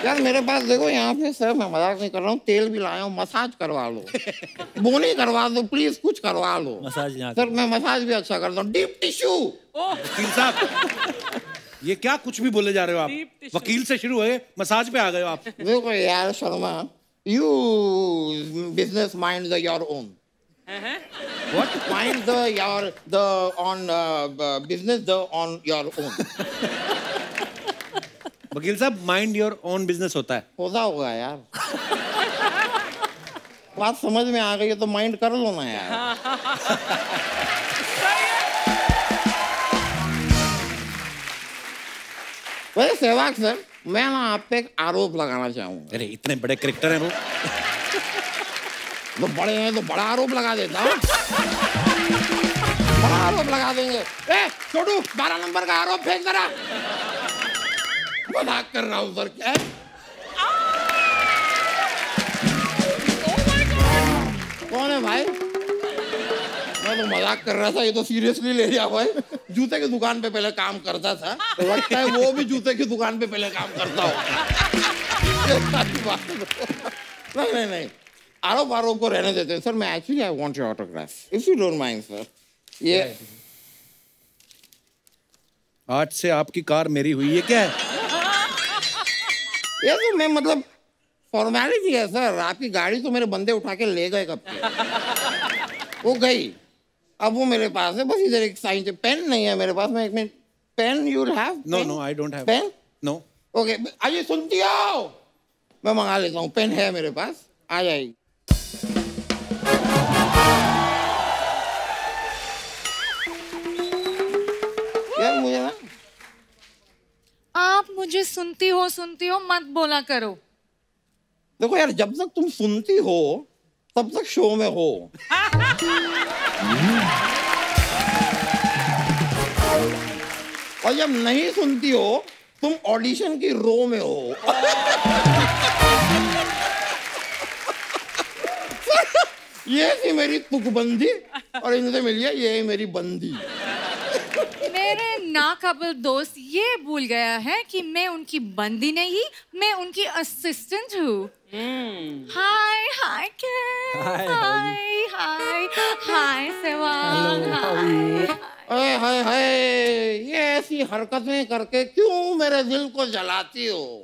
यार। मेरे पास देखो यहाँ पे सर, मैं मजाक नहीं कर रहा हूँ, तेल भी लाया हूँ, मसाज करवा लो, बोनी करवा दो प्लीज, कुछ करवा लो मसाज यहाँ सर। मैं मसाज भी अच्छा करता हूँ, डीप टिश्यू। वकील साहब ये क्या कुछ भी बोले जा रहे हो आप? वकील से शुरू हुए मसाज पे आ गए हो आप। देखो यार Sharma, you business mind your own. What? Mind the on business the on your own. वकील साहब माइंड योर ओन बिजनेस होता है। होता होगा यार। बात समझ में आ गई है तो माइंड कर लो ना यार। वैसे सहवाग सर, मैं ना आप पे एक आरोप लगाना चाहूंगा। अरे इतने बड़े क्रिकेटर हैं वो। तो बड़े हैं तो बड़ा आरोप लगा देता हूँ। बड़ा आरोप लगा देंगे। ए छोटू, 12 नंबर का आरोप फेंक जरा। मजाक कर रहा हूँ सर। क्या कौन है भाई? मैं तो मजाक कर रहा था, ये तो सीरियसली ले लिया भाई। जूते की दुकान पे पहले काम करता था, तो लगता है वो भी जूते की दुकान पे पहले काम करता हो। नहीं नहीं, आरोप को रहने देते हैं सर। मैं actually I want your autograph if you don't mind sir. ये आज से आपकी कार मेरी हुई है क्या है? ये तो मैं मतलब फॉर्मेलिटी है सर। आपकी गाड़ी तो मेरे बंदे उठा के ले गए कब के। वो गई, अब वो मेरे पास है, बस इधर एक साइन से पेन नहीं है मेरे पास। मैं एक minute, pen you will have? No I don't have pen. No okay, आइए सुनती हो, मैं मंगा लेता हूँ। पेन है मेरे पास, आ जाएगी। यार मुझे ना, आप मुझे सुनती हो मत बोला करो। देखो यार, जब तक तुम सुनती हो तब तक शो में हो। और जब नहीं सुनती हो तुम ऑडिशन की रो में हो। ये थी मेरी तुकबंदी और इनसे मिलिए ये मेरी बंदी। मेरे नाकाबिल दोस्त ये भूल गया है कि मैं उनकी बंदी नहीं, मैं उनकी असिस्टेंट हूँ। हाय हाय हाय सहवाग, हाय हाय हाय, ये ऐसी हरकतें करके क्यों मेरे दिल को जलाती हो?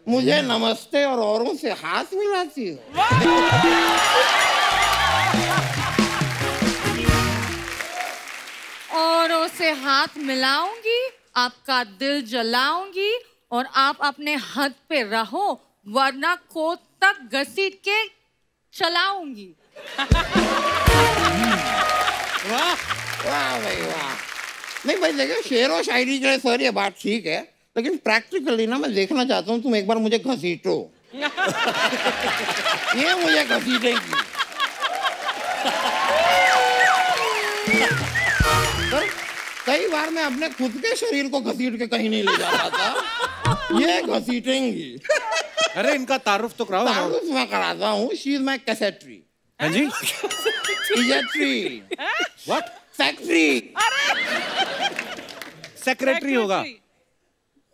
मुझे नमस्ते और औरों से हाथ मिलाती हो। औरों से हाथ मिलाऊंगी, आपका दिल जलाऊंगी और आप अपने हद पे रहो, वरना कोर्ट तक घसीट के चलाऊंगी। वाह वाह भाई वाह। नहीं भाई देखो, शेर और शायरी के लिए सर ये बात ठीक है, लेकिन प्रैक्टिकली ना मैं देखना चाहता हूँ तुम एक बार मुझे घसीटो। ये मुझे घसीटेंगी। कई बार मैं अपने खुद के शरीर को घसीट के कहीं नहीं ले जा पाता, ये घसीटेंगी। अरे इनका तारुफ तो कराओ। तारुफ मैं कराता हूँ। शी इज माई कैसेट्री। हाँ जी। इजेट्री। व्हाट? फैक्ट्री। सेक्रेटरी होगा।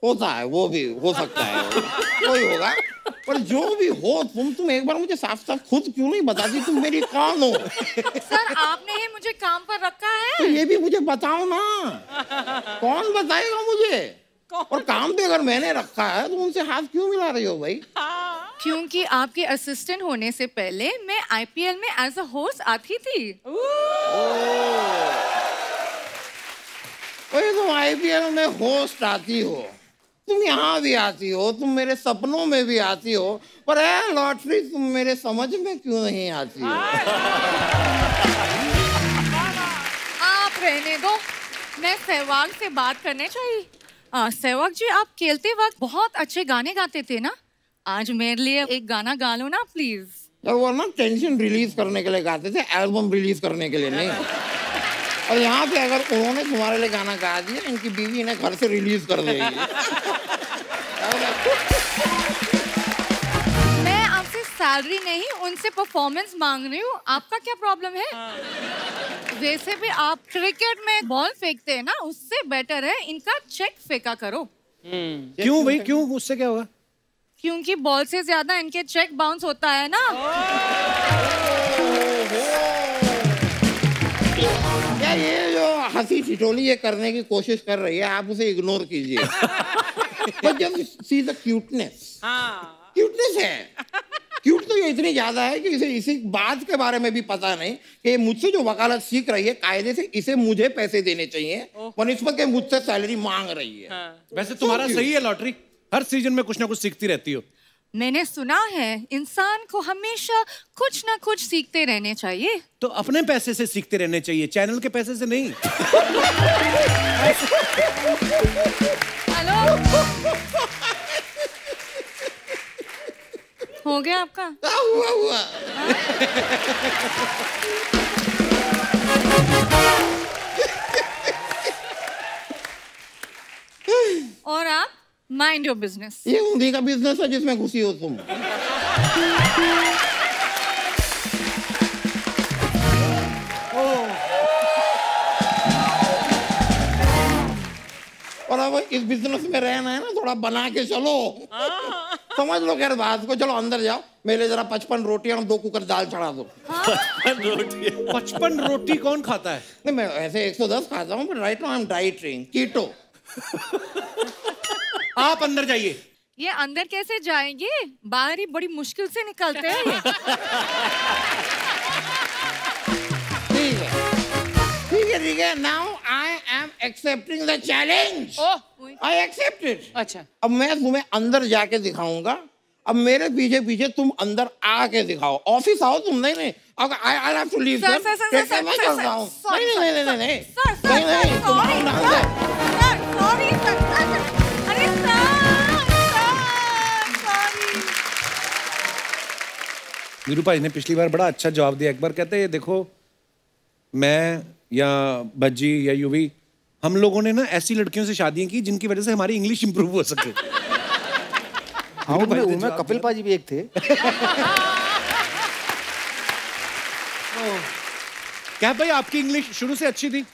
होता है, वो भी हो सकता है, कोई होगा। पर जो भी हो तुम एक बार मुझे साफ साफ खुद क्यों नहीं बताती तुम मेरी कौन हो? सर आपने ही मुझे काम पर रखा है। तो ये भी मुझे बताओ ना, कौन बताएगा मुझे? और काम पे अगर मैंने रखा है तो उनसे हाथ क्यों मिला रही हो भाई? क्योंकि आपके असिस्टेंट होने से पहले मैं आईपीएल में एज अ होस्ट आती थी। ओए तुम आईपीएल में होस्ट आती हो, तुम यहाँ भी आती हो, तुम मेरे सपनों में भी आती हो, पर है लॉटरी तुम मेरे समझ में क्यों नहीं आती हो? आप रहने दो, मैं सहवाग से बात करने चाहिए। सहवाग जी, आप खेलते वक्त बहुत अच्छे गाने गाते थे ना, आज मेरे लिए एक गाना गा लो ना प्लीज। वो ना टेंशन रिलीज करने के लिए गाते थे, एल्बम रिलीज करने के लिए नहीं। और यहाँ पे अगर उन्होंने तुम्हारे लिए गाना गा दिया, इनकी बीवी इन्हें घर से रिलीज कर देगी। मैं आपसे सैलरी नहीं, उनसे परफॉर्मेंस मांग रही हूँ, आपका क्या प्रॉब्लम है? वैसे भी आप क्रिकेट में बॉल फेंकते हैं ना, उससे बेटर है इनका चेक फेंका करो। क्यों भाई, क्यों? उससे क्या होगा? क्योंकि बॉल से ज्यादा इनके चेक बाउंस होता है ना। क्या ये जो हंसी ठिठोली ये करने की कोशिश कर रही है, आप उसे इग्नोर कीजिए। But just see the cuteness, cuteness है। क्यूट तो ये इतनी ज्यादा है कि इसे इसी बात के बारे में भी पता नहीं कि मुझसे जो वकालत सीख रही है, कायदे से इसे मुझे पैसे देने चाहिए, बनिस्बत के मुझसे सैलरी मांग रही है। वैसे तुम्हारा सही है लॉटरी, हर सीजन में कुछ ना कुछ सीखती रहती हो। मैंने सुना है इंसान को हमेशा कुछ ना कुछ सीखते रहने चाहिए। तो अपने पैसे से सीखते रहने चाहिए, चैनल के पैसे से नहीं। हेलो, हो गया आपका? हुआ। और आप माइंड योर बिजनेस। ये ऊंधी का बिजनेस है जिसमें घुसी हो तुम। और अब इस बिजनेस में रहना है ना, थोड़ा बना के चलो। समझ लो खैर बात को। चलो अंदर जाओ, मेरे जरा 55 रोटियां और 2 कुकर दाल चढ़ा दो। 55 रोटी कौन खाता है? नहीं, मैं ऐसे 110 खाता हूँ, but right now I am dieting keto. आप अंदर जाइए। ये अंदर कैसे जाएंगे? बाहर ही बड़ी मुश्किल से निकलते हैं ये। ठीक है। Now I am accepting the challenge. I accept it. अच्छा, अब मैं तुम्हें अंदर जाके दिखाऊंगा। अब मेरे पीछे पीछे तुम अंदर आके दिखाओ। ऑफिस आओ तुम। नहीं अब I have to leave sir. मैं चलता हूँ। नहीं वीरू भाई ने पिछली बार बड़ा अच्छा जवाब दिया। एक बार कहते हैं, देखो मैं या बज्जी या यूवी, हम लोगों ने ना ऐसी लड़कियों से शादियां की जिनकी वजह से हमारी इंग्लिश इंप्रूव हो सके। हाँ, उनमें कपिल पाजी भी एक थे। क्या भाई, आपकी इंग्लिश शुरू से अच्छी थी,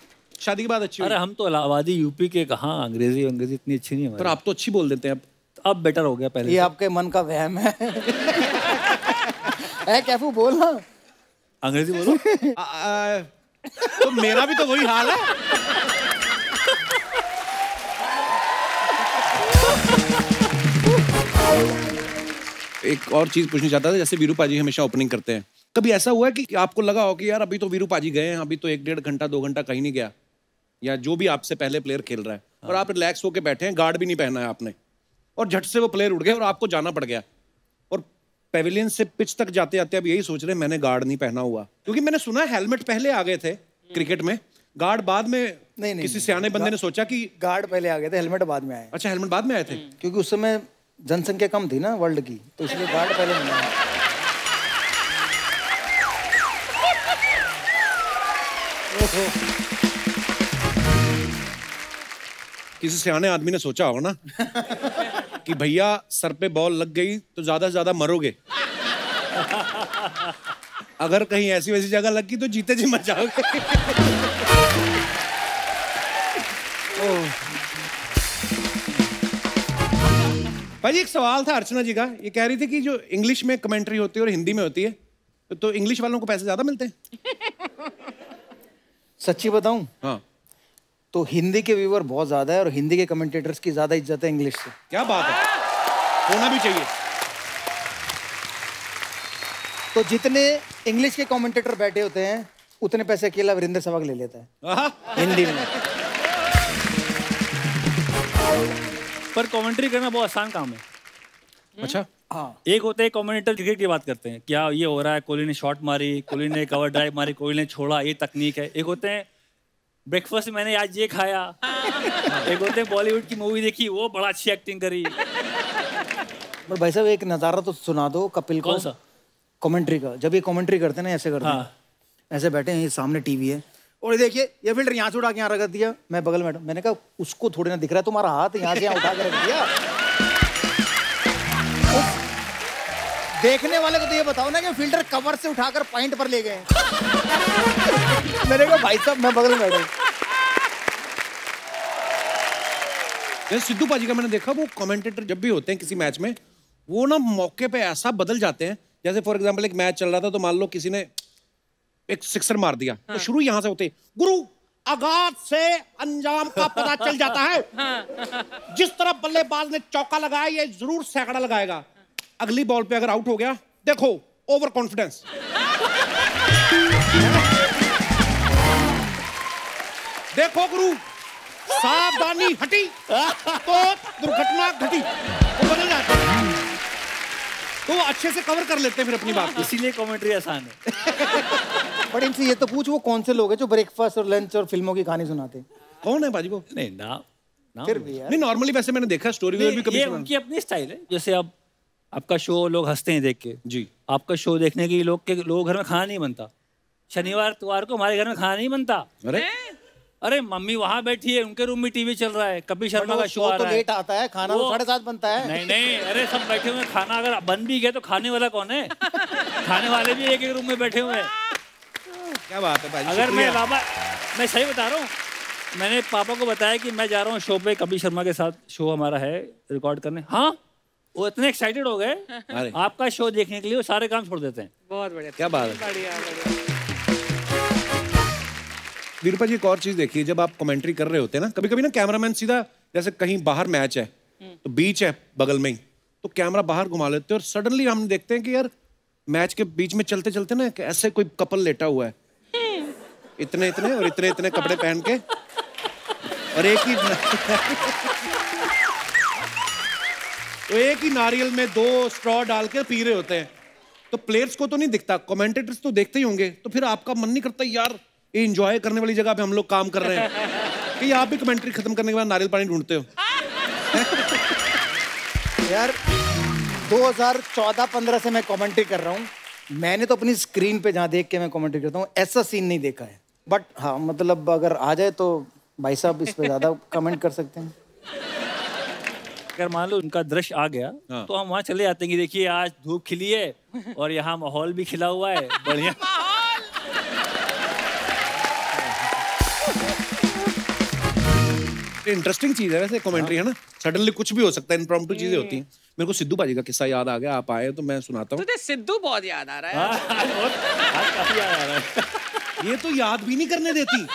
शादी के बाद अच्छी हुई? अरे हम तो इलाहाबादी यूपी के, कहाँ अंग्रेजी इतनी अच्छी नहीं है पर आप तो अच्छी बोल देते हैं। अब बेटर हो गया पहले। ये आपके मन का वहम है। कैफू बोलना, अंग्रेजी बोलो। तो मेरा भी तो वही हाल है। एक और चीज पूछनी चाहता था, जैसे वीरू पाजी हमेशा ओपनिंग करते हैं, कभी ऐसा हुआ है कि आपको लगा हो कि यार अभी तो वीरू पाजी गए हैं, अभी तो 1-1.5 घंटा 2 घंटा कहीं नहीं गया, या जो भी आपसे पहले प्लेयर खेल रहा है और आप रिलैक्स होके बैठे हैं, गार्ड भी नहीं पहना है आपने, और झट से वो प्लेयर उड़ गए और आपको जाना पड़ गया, और पेविलियन से पिच तक जाते जाते अब यही सोच रहे हैं मैंने गार्ड नहीं पहना हुआ? क्योंकि मैंने सुना हेलमेट पहले आ गए थे क्रिकेट में, गार्ड बाद में। नहीं, किसी सियाने बंदे ने सोचा कि गार्ड पहले आ गए थे, हेलमेट बाद में आए। अच्छा, हेलमेट बाद में आए थे? क्योंकि उस समय जनसंख्या कम थी ना वर्ल्ड की, तो इसलिए गार्ड पहले नहीं आए। किसी सियाने आदमी ने सोचा होगा ना कि भैया सर पे बॉल लग गई तो ज्यादा से ज्यादा मरोगे, अगर कहीं ऐसी वैसी जगह लग गई तो जीते जी मर जाओगे। भाई एक सवाल था अर्चना जी का, ये कह रही थी कि जो इंग्लिश में कमेंट्री होती है और हिंदी में होती है, तो इंग्लिश वालों को पैसे ज्यादा मिलते हैं? सच्ची बताऊं? हाँ। तो हिंदी के व्यूअर बहुत ज्यादा है और हिंदी के कमेंटेटर्स की ज्यादा इज्जत है इंग्लिश से। क्या बात है, होना भी चाहिए। तो जितने इंग्लिश के कमेंटेटर बैठे होते हैं उतने पैसे अकेला वीरेंद्र सहवाग ले लेता है हिंदी में। पर कमेंट्री करना बहुत आसान काम है। अच्छा, हाँ, एक होते हैं कमेंटेटर क्रिकेट की बात करते हैं, क्या ये हो रहा है, कोहली ने शॉट मारी, कोहली ने कवर ड्राइव मारी, कोहली ने छोड़ा, ये तकनीक है। एक होते हैं ब्रेकफास्ट मैंने आज ये खाया। एक होते हैं बॉलीवुड की मूवी देखी, वो बड़ा अच्छी एक्टिंग करी। पर भाई साहब एक नज़ारा तो सुना दो कपिल को। कौन सा? कमेंट्री का। जब ये कमेंट्री करते हैं ना ऐसे करते हैं, हाँ। ऐसे बैठे हैं, ये सामने टीवी है और ये देखिए ये फिल्टर यहाँ से उठा के यहाँ रख दिया, मैं बगल में, मैंने कहा उसको थोड़ी ना दिख रहा है तुम्हारा हाथ यहाँ से यहाँ उठा के रख दिया। देखने वाले को तो ये बताओ ना कि फिल्टर कवर से उठाकर पॉइंट पर ले गए। मैंने कहा भाई साहब मैं बगल में बैठा। जैसे सिद्धू पाजी का मैंने देखा, वो कमेंटेटर जब भी होते हैं किसी मैच में, वो ना मौके पे ऐसा बदल जाते हैं। जैसे फॉर एग्जांपल एक मैच चल रहा था, तो मान लो किसी ने एक सिक्सर मार दिया, तो शुरू यहाँ से होते, गुरु आगाज से अंजाम का पता चल जाता है। जिस तरह बल्लेबाज ने चौका लगाया, ये जरूर सैकड़ा लगाएगा। अगली बॉल पे अगर आउट हो गया, देखो ओवर कॉन्फिडेंस। देखो गुरु, सावधानी हटी तो दुर्घटना घटी। वो बदल जाता है, तो वो अच्छे से कवर कर लेते हैं फिर अपनी बात को। इसीलिए कमेंट्री आसान है। बट इनसे ये तो पूछ, वो कौन से लोग हैं जो ब्रेकफास्ट और लंच और फिल्मों की कहानी सुनाते हैं? कौन है बाजी वो? नहीं ना, फिर भी यार नहीं, नॉर्मली वैसे मैंने देखा स्टोरी में भी कभी ये सुना। उनकी अपनी स्टाइल है। जैसे अब आपका शो लोग हंसते हैं देख के, जी, आपका शो देखने की लोग घर में खाना नहीं बनता। शनिवार इतवार को हमारे घर में खाना नहीं बनता। अरे अरे मम्मी वहां बैठी है, उनके रूम में टीवी चल रहा है, कपिल शर्मा का शो आ तो रहा है। लेट आता है, खाना तो वो- 7:30 बनता है। नहीं नहीं, अरे सब बैठे हुए हैं, खाना अगर बन भी गया तो खाने वाला कौन है? खाने वाले भी एक एक रूम में बैठे हुए हैं। क्या बात है भाई, अगर मैं बाबा, मैं सही बता रहा हूँ, मैंने पापा को बताया कि मैं जा रहा हूँ शो पे, कपिल शर्मा के साथ शो हमारा है रिकॉर्ड करने। हाँ, वो इतने एक्साइटेड हो गए अरे। आपका शो देखने के लिए, वो सारे काम छोड़ देते हैं। बहुत बढ़िया, क्या बात है। बढ़िया बढ़िया। वीरपा जी, एक और चीज देखिए, जब आप कमेंट्री कर रहे होते हैं ना, कभी कभी ना कैमरामैन सीधा, जैसे कहीं बाहर मैच है तो बीच है बगल में ही, तो कैमरा बाहर घुमा लेते हैं और सडनली हम देखते हैं कि यार मैच के बीच में चलते चलते ना कि ऐसे कोई कपल लेटा हुआ है, इतने इतने और इतने इतने कपड़े पहन के, और एक ही नारियल में 2 स्ट्रॉ डाल के पी रहे होते हैं। तो प्लेयर्स को तो नहीं दिखता, कमेंटेटर्स तो देखते ही होंगे, तो फिर आपका मन नहीं करता यार ये एंजॉय करने वाली जगह पे हम लोग काम कर रहे हैं कि आप भी कमेंट्री खत्म करने के बाद नारियल पानी ढूंढते हो? यार 2014-15 से मैं कमेंट्री कर रहा हूँ, मैंने तो अपनी स्क्रीन पे जहाँ देख के मैं कमेंट्री करता हूँ ऐसा सीन नहीं देखा है। बट हाँ, मतलब अगर आ जाए तो भाई साहब इस पे ज्यादा कमेंट कर सकते हैं। अगर मान लो उनका दृश्य आ गया हाँ। तो हम वहाँ चले जाते हैं कि देखिए आज धूप खिली है और यहाँ माहौल भी खिला हुआ है, बढ़िया। इंटरेस्टिंग चीज है वैसे कमेंट्री, है ना? सडनली कुछ भी हो सकता है, इम्प्रॉम्प्टू चीजें होती हैं। मेरे को सिद्धू बाजी का किस्सा याद आ गया, आप आए तो मैं सुनाता हूँ। तुझे सिद्धू बहुत याद आ रहा है। आज काफी याद आ रहा है। ये तो याद भी नहीं करने देती।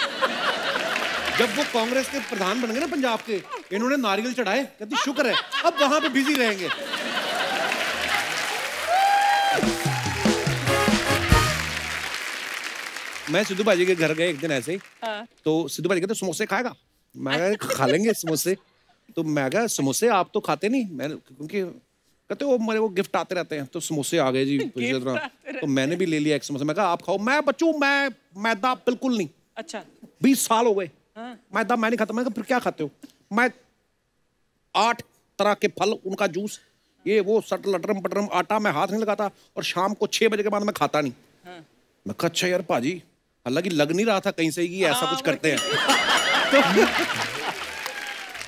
जब वो कांग्रेस के प्रधान बन गए ना पंजाब के, इन्होंने नारियल चढ़ाए, कहती शुक्र है अब वहां पे बिजी रहेंगे। मैं सिद्धू बाजी के घर गए एक दिन ऐसे ही, तो सिद्धू बाजी कहते समोसे खाएगा? मैं कहा खा लेंगे समोसे। तो मैं कहा समोसे आप तो खाते नहीं, मैं क्योंकि कहते वो मेरे वो गिफ्ट आते रहते हैं, तो समोसे आ गए जी। तो मैंने भी ले लिया एक समोसा, मैं कहा आप खाओ। मैं बच्चू, मैं मैदा बिल्कुल नहीं, अच्छा 20 साल हो गए मैदा मैं नहीं खाता। मैं कहा फिर क्या खाते हो? मैं 8 तरह के फल, उनका जूस, ये वो सट लटरम पटरम, आटा मैं हाथ नहीं लगाता, और शाम को 6 बजे के बाद मैं खाता नहीं। मैं कहा अच्छा यार पाजी, हालांकि लग नहीं रहा था कहीं से कि ऐसा कुछ करते हैं।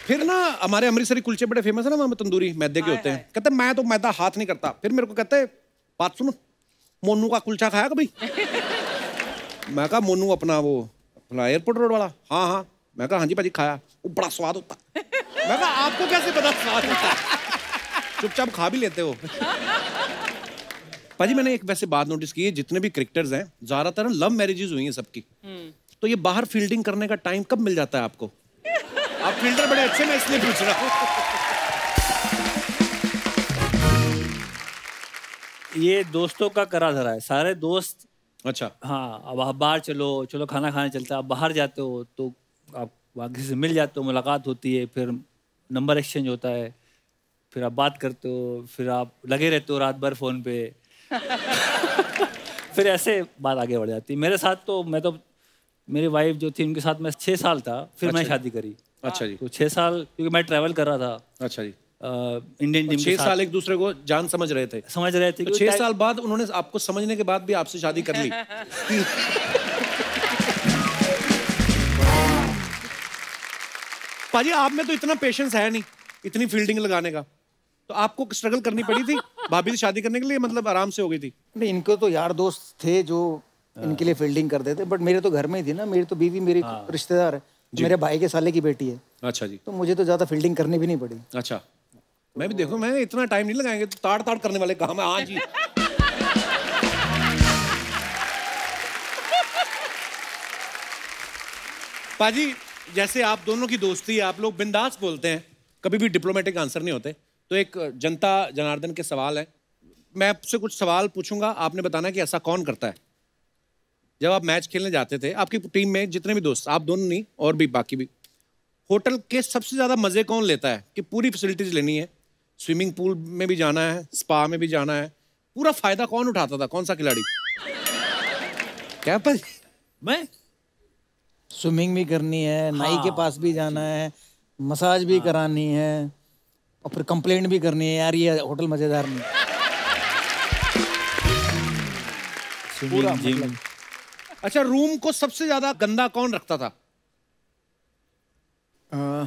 फिर ना हमारे अमृतसरी कुलचे बड़े फेमस है ना, वहां पे तंदूरी मैदे के होते हैं। कहते मैं तो मैदा हाथ नहीं करता। फिर मेरे को कहते बात सुनो, मोनू का कुलचा खाया कभी? मैं कहा मोनू अपना वो अपना एयरपोर्ट रोड वाला? हाँ हाँ। मैं कहा हाँ जी पाजी खाया, वो बड़ा स्वाद होता। मैं कहा आपको कैसे पता स्वाद होता? चुपचाप खा भी लेते हो। पाजी मैंने एक वैसे बात नोटिस की है, जितने भी क्रिकेटर्स हैं ज्यादातर लव मैरिजेस हुई हैं सबकी। तो ये बाहर फील्डिंग करने का टाइम कब मिल जाता है आपको? आप फील्डर बड़े अच्छे, मैं इसलिए पूछ रहा हूँ। ये दोस्तों का करा धरा है, सारे दोस्त। अच्छा हाँ, अब आप बाहर चलो, चलो खाना खाने चलते हैं। आप बाहर जाते हो तो आप वहाँ किसी से मिल जाते हो, मुलाकात होती है, फिर नंबर एक्सचेंज होता है, फिर आप बात करते हो, फिर आप लगे रहते हो रात भर फ़ोन पे। फिर ऐसे बात आगे बढ़ जाती है। मेरे साथ तो मेरी वाइफ जो थी उनके साथ मैं 6 साल था, फिर मैं शादी करी। अच्छा जी। तो 6 साल क्योंकि मैं ट्रैवल कर रहा था अच्छा जी। इंडियन जिम के 6 साथ। साल एक दूसरे को जान समझ रहे थे। समझ रहे थे तो कि 6 साल बाद उन्होंने आपको समझने के बाद भी आपसे शादी कर ली। पाजी आप में तो इतना पेशेंस है नहीं, इतनी फील्डिंग लगाने का, तो आपको स्ट्रगल करनी पड़ी थी भाभी से शादी करने के लिए, मतलब आराम से हो गई थी? नहीं, इनको तो यार दोस्त थे जो इनके लिए फील्डिंग करते थे, बट मेरे तो घर में ही थी ना, मेरी तो बीवी मेरी रिश्तेदार है, मेरे भाई के साले की बेटी है, अच्छा जी। तो मुझे तो ज्यादा फील्डिंग करनी भी नहीं पड़ी। अच्छा, मैं भी देखो, मैं इतना टाइम नहीं लगाएंगे, तो ताड़ ताड़ करने वाले काम है। हाँ जी। पाजी जैसे आप दोनों की दोस्ती है, आप लोग बिंदास बोलते हैं, कभी भी डिप्लोमेटिक आंसर नहीं होते, तो एक जनता जनार्दन के सवाल है, मैं आपसे कुछ सवाल पूछूंगा, आपने बताना कि ऐसा कौन करता है। जब आप मैच खेलने जाते थे, आपकी टीम में जितने भी दोस्त, आप दोनों नहीं और भी बाकी भी, होटल के सबसे ज्यादा मजे कौन लेता है कि पूरी फैसिलिटीज लेनी है, स्विमिंग पूल में भी जाना है, स्पा में भी जाना है, पूरा फायदा कौन उठाता था, कौन सा खिलाड़ी? क्या पर मैं स्विमिंग भी करनी है, नाई के पास भी जाना है, मसाज भी करानी है, और फिर कंप्लेंट भी करनी है, यार ये होटल मजेदार नहीं। पूरा मतलब। अच्छा, रूम को सबसे ज्यादा गंदा कौन रखता था?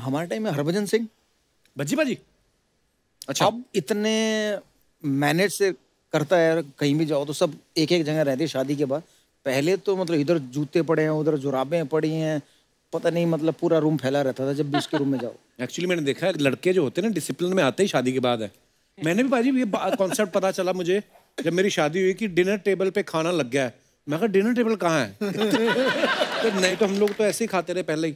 हमारे टाइम में हरभजन सिंह। भज्जी बाजी। अच्छा। अब इतने मैनेज से करता है, कहीं भी जाओ तो सब एक एक जगह रहते शादी के बाद। पहले तो मतलब इधर जूते पड़े हैं, उधर जुराबें पड़ी हैं, पता नहीं, मतलब पूरा रूम फैला रहता था जब भी उसके रूम में जाओ। एक्चुअली मैंने देखा है, लड़के जो होते हैं ना डिसिप्लिन में आते ही शादी के बाद है। मैंने भी बाजी ये कॉन्सेप्ट पता चला मुझे जब मेरी शादी हुई कि डिनर टेबल पे खाना लग गया है। मैं कहा डिनर टेबल कहाँ है? तो नहीं, तो हम लोग तो ऐसे ही खाते रहे पहले ही,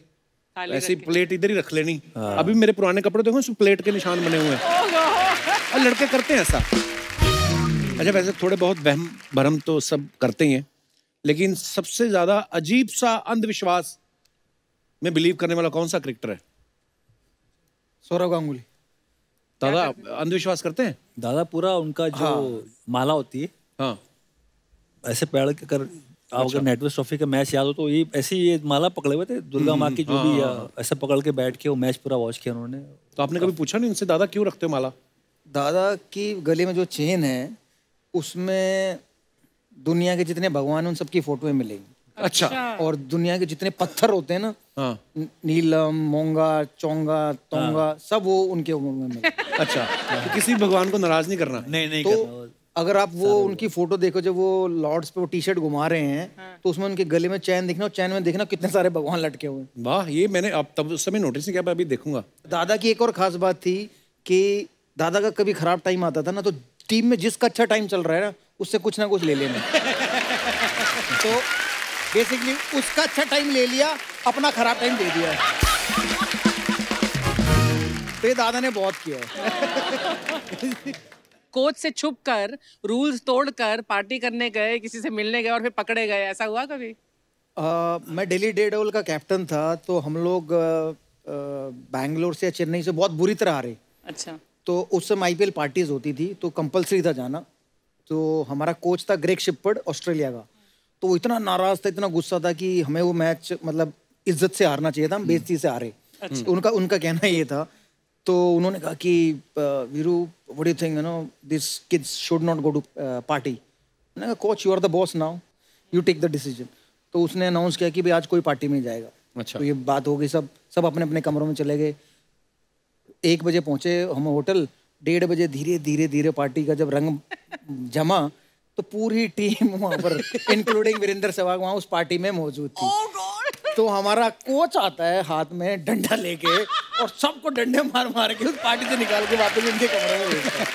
ऐसी प्लेट इधर ही रख लेनी। अभी मेरे पुराने कपड़े देखो, उसमें प्लेट के निशान बने हुए हैं, और लड़के करते हैं ऐसा। अच्छा, वैसे थोड़े बहुत वहम भरम तो सब करते ही हैं, लेकिन सबसे ज्यादा अजीब सा अंधविश्वास में बिलीव करने वाला कौन सा क्रिकेटर है? सौरव गांगुली। दादा अंधविश्वास करते हैं? दादा पूरा उनका जो माला होती है, हाँ, ऐसे पैर के कर, आप अगर नेटवर्क ट्रॉफी का मैच याद हो तो ये ऐसी ये माला पकड़े हुए थे दुर्गा माँ की, जो भी ऐसे पकड़ के बैठ के वो मैच पूरा वॉच किया उन्होंने। तो आपने कभी पूछा नहीं उनसे, दादा क्यों रखते हो माला? दादा की गले में जो चेन है उसमें दुनिया के जितने भगवान हैं उन सबकी फोटोएं मिलेंगी। अच्छा। और दुनिया के जितने पत्थर होते हैं ना, हाँ। नीलम, मोंगा, चोंगा, तोंगा, सब वो उनके में मिले। अच्छा, तो किसी भगवान को नाराज नहीं करना। नहीं तो अगर आप वो उनकी फोटो देखो, जब वो लॉर्ड्स पे वो टी शर्ट घुमा रहे हैं, तो उसमें उनके गले में चैन दिखना, और चैन में देखना कितने सारे भगवान लटके हुए हैं। वाह, ये मैंने अब तब उस समय नोटिस नहीं किया, मैं अभी देखूंगा। दादा की एक और खास बात थी कि दादा का कभी खराब टाइम आता था ना, तो टीम में जिसका अच्छा टाइम चल रहा है ना, उससे कुछ ना कुछ ले लेना। तो बेसिकली उसका अच्छा टाइम ले लिया, अपना खराब टाइम दे दिया। तो ये दादा ने बहुत किया है। कोच से छुप कर, रूल्स तोड़कर पार्टी करने गए, किसी से मिलने गए और फिर पकड़े गए, ऐसा हुआ कभी? मैं दिल्ली डेयरडेविल का कैप्टन था, तो हम लोग बैंगलोर से, चेन्नई से बहुत बुरी तरह हारे। अच्छा। तो उस समय आईपीएल पार्टीज होती थी, तो कंपलसरी था जाना। तो हमारा कोच था ग्रेग शिपर्ड, ऑस्ट्रेलिया का। तो वो इतना नाराज था, इतना गुस्सा था कि हमें वो मैच मतलब इज्जत से हारना चाहिए था, हम बेइज्जती से हारे। तो उनका कहना ये था। तो उन्होंने कहा कि Viru, what do you think, you know, this kids should not go to party. मैंने कहा coach, you are the boss now, you take the decision. तो उसने अनाउंस किया कि भाई आज कोई पार्टी में जाएगा। अच्छा। तो ये बात हो गई, सब अपने अपने कमरों में चले गए। 1 बजे पहुंचे हम होटल, 1:30 बजे धीरे धीरे पार्टी का जब रंग जमा, तो पूरी टीम वहां पर इंक्लूडिंग वीरेंद्र सहवाग वहां उस पार्टी में मौजूद थी। तो हमारा कोच आता है हाथ में डंडा लेके, और सबको डंडे मार मार के उस पार्टी से निकाल के वापस उनके कमरे में भेजता है।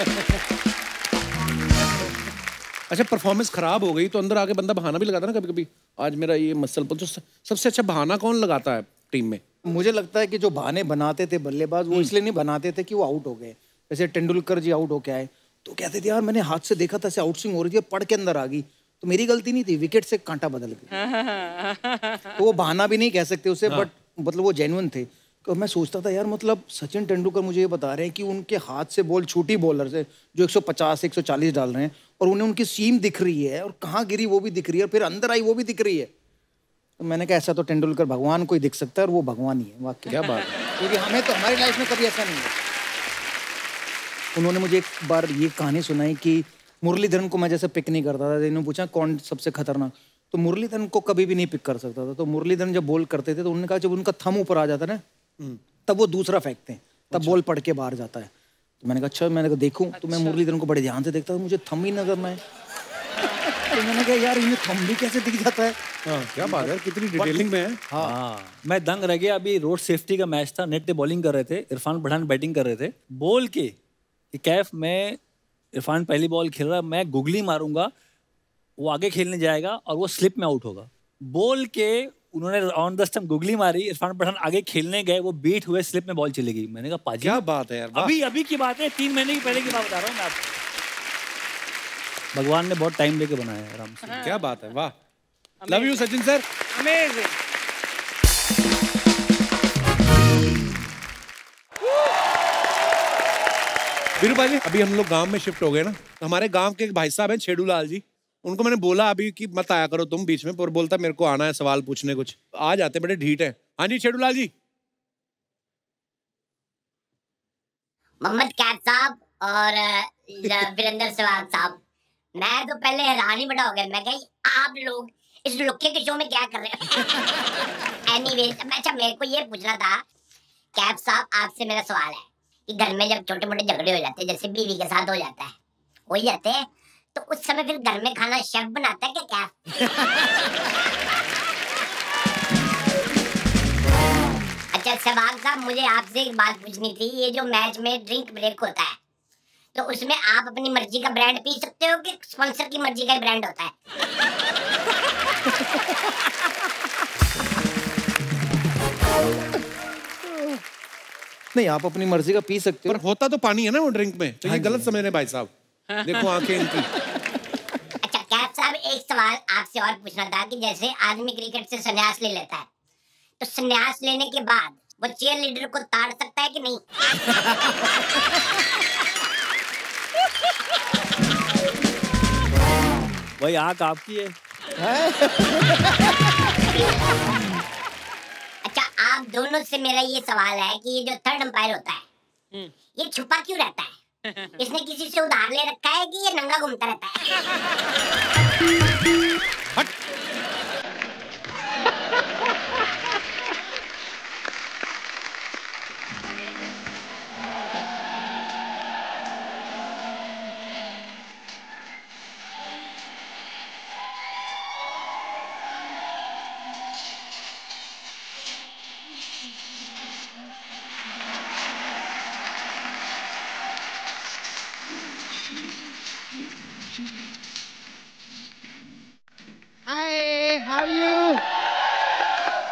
अच्छा, परफॉर्मेंस खराब हो गई तो अंदर आके बंदा बहाना भी लगाता ना कभी कभी, आज मेरा ये मसल पर। तो सबसे अच्छा बहाना कौन लगाता है टीम में? मुझे लगता है कि जो बहाने बनाते थे बल्लेबाज, वो इसलिए नहीं बनाते थे कि वो आउट हो गए। जैसे तेंदुलकर जी आउट होके आए, तो कहते थे यार मैंने हाथ से देखा था, ऐसे आउट स्विंग हो रही थी, पड़ के अंदर आ गई, तो मेरी गलती नहीं थी, विकेट से कांटा बदल गया। तो वो बहाना भी नहीं कह सकते उसे, बट मतलब वो जेन्युइन थे, तो मैं सोचता था यार मतलब सचिन तेंदुलकर मुझे ये बता रहे हैं कि उनके हाथ से बॉल छोटी बॉलर से जो 150 140 डाल रहे हैं और उन्हें उनकी सीम दिख रही है और कहाँ गिरी वो भी दिख रही है और फिर अंदर आई वो भी दिख रही है। तो मैंने कहा ऐसा तो तेंदुलकर भगवान को ही दिख सकता है और वो भगवान ही है। वाकई क्या बात है, क्योंकि हमें तो हमारी लाइफ में कभी ऐसा नहीं है। उन्होंने मुझे एक बार ये कहानी सुनाई कि मुरलीधरन को मैं जैसे पिक नहीं करता था, इन्होंने पूछा कौन सबसे खतरनाक, तो मुरलीधरन को कभी भी नहीं पिक कर सकता था। तो मुरलीधरन जब बॉल करते थे तो उन्होंने कहा जब उनका थंब ऊपर आ जाता ना तब वो दूसरा फेंकते हैं, तब बॉल पड़ के बाहर जाता है। तो मैंने कहा अच्छा, मैंने कहा देखूं, तो मैं मुरलीधरन को बड़े ध्यान से देखता था, मुझे थंब ही नजर ना है। तो मैंने कहा यार इन्हें थंब भी कैसे दिख जाता है। हाँ, क्या बात है, कितनी डिटेलिंग में है। हाँ, मैं दंग रह गया। अभी रोड सेफ्टी का मैच था, नेट पे बॉलिंग कर रहे थे, इरफान पठान बैटिंग कर रहे थे। बोल के कि कैफ में इरफान पहली बॉल खेल रहा है, मैं गुगली मारूंगा, वो आगे खेलने जाएगा और वो स्लिप में आउट होगा। बोल के उन्होंने ऑन द स्टंप गुगली मारी, इरफान पठान आगे खेलने गए, वो बीट हुए, स्लिप में बॉल चली गई। मैंने कहा पाजी क्या बात है यार, अभी की बात है, 3 महीने की पहले की बात बता रहा हूँ मैं आपको। भगवान ने बहुत टाइम लेके बनाया है आराम से। क्या बात है, वाह। Love you Sachin sir, amazing. Veeru भाई जी, अभी हम लोग गांव में शिफ्ट हो गए ना, तो हमारे गांव के एक भाई साहब हैं छेड़ूलाल जी, उनको मैंने बोला अभी कि मत आया करो तुम बीच में, पर बोलता मेरे को आना है सवाल पूछने कुछ। आ जाते, बड़े ढीठ है। हाँ जी छेड़ूलाल जी। मोहम्मद कैफ साहब और वीरेंद्र सहवाग साहब, मैं तो पहले हैरान ही बड़ा हो गया। मैं कहा आप लोग इस लुक्के के शो में क्या कर रहे हो। एनीवेज, अच्छा मेरे को ये पूछना था कैफ साहब, आपसे मेरा सवाल है कि घर में जब छोटे मोटे झगड़े हो जाते हैं, जैसे बीवी के साथ हो जाता है, हो ही जाते हैं, तो उस समय फिर घर में खाना शेफ बनाता है क्या कैफ? अच्छा सहवाग साहब, मुझे आपसे एक बात पूछनी थी। ये जो मैच में ड्रिंक ब्रेक होता है, तो उसमें आप अपनी मर्जी का ब्रांड पी सकते हो कि स्पॉन्सर की मर्जी का ब्रांड होता है? नहीं, आप अपनी मर्जी का पी सकते हो, पर होता तो पानी है ना वो ड्रिंक में, तो ये गलत समझ रहे भाई साहब। देखो आंखें इनकी। अच्छा कैफ साहब, एक सवाल आपसे और पूछना था कि जैसे आदमी क्रिकेट से संन्यास ले लेता है, तो संन्यास लेने के बाद वो चीयर लीडर को ताड़ सकता है कि नहीं? वही आंख आपकी है। अच्छा आप दोनों से मेरा ये सवाल है कि ये जो थर्ड अंपायर होता है, ये छुपा क्यों रहता है? इसने किसी से उधार ले रखा है कि ये नंगा घूमता रहता है? हाय, हाउ यू?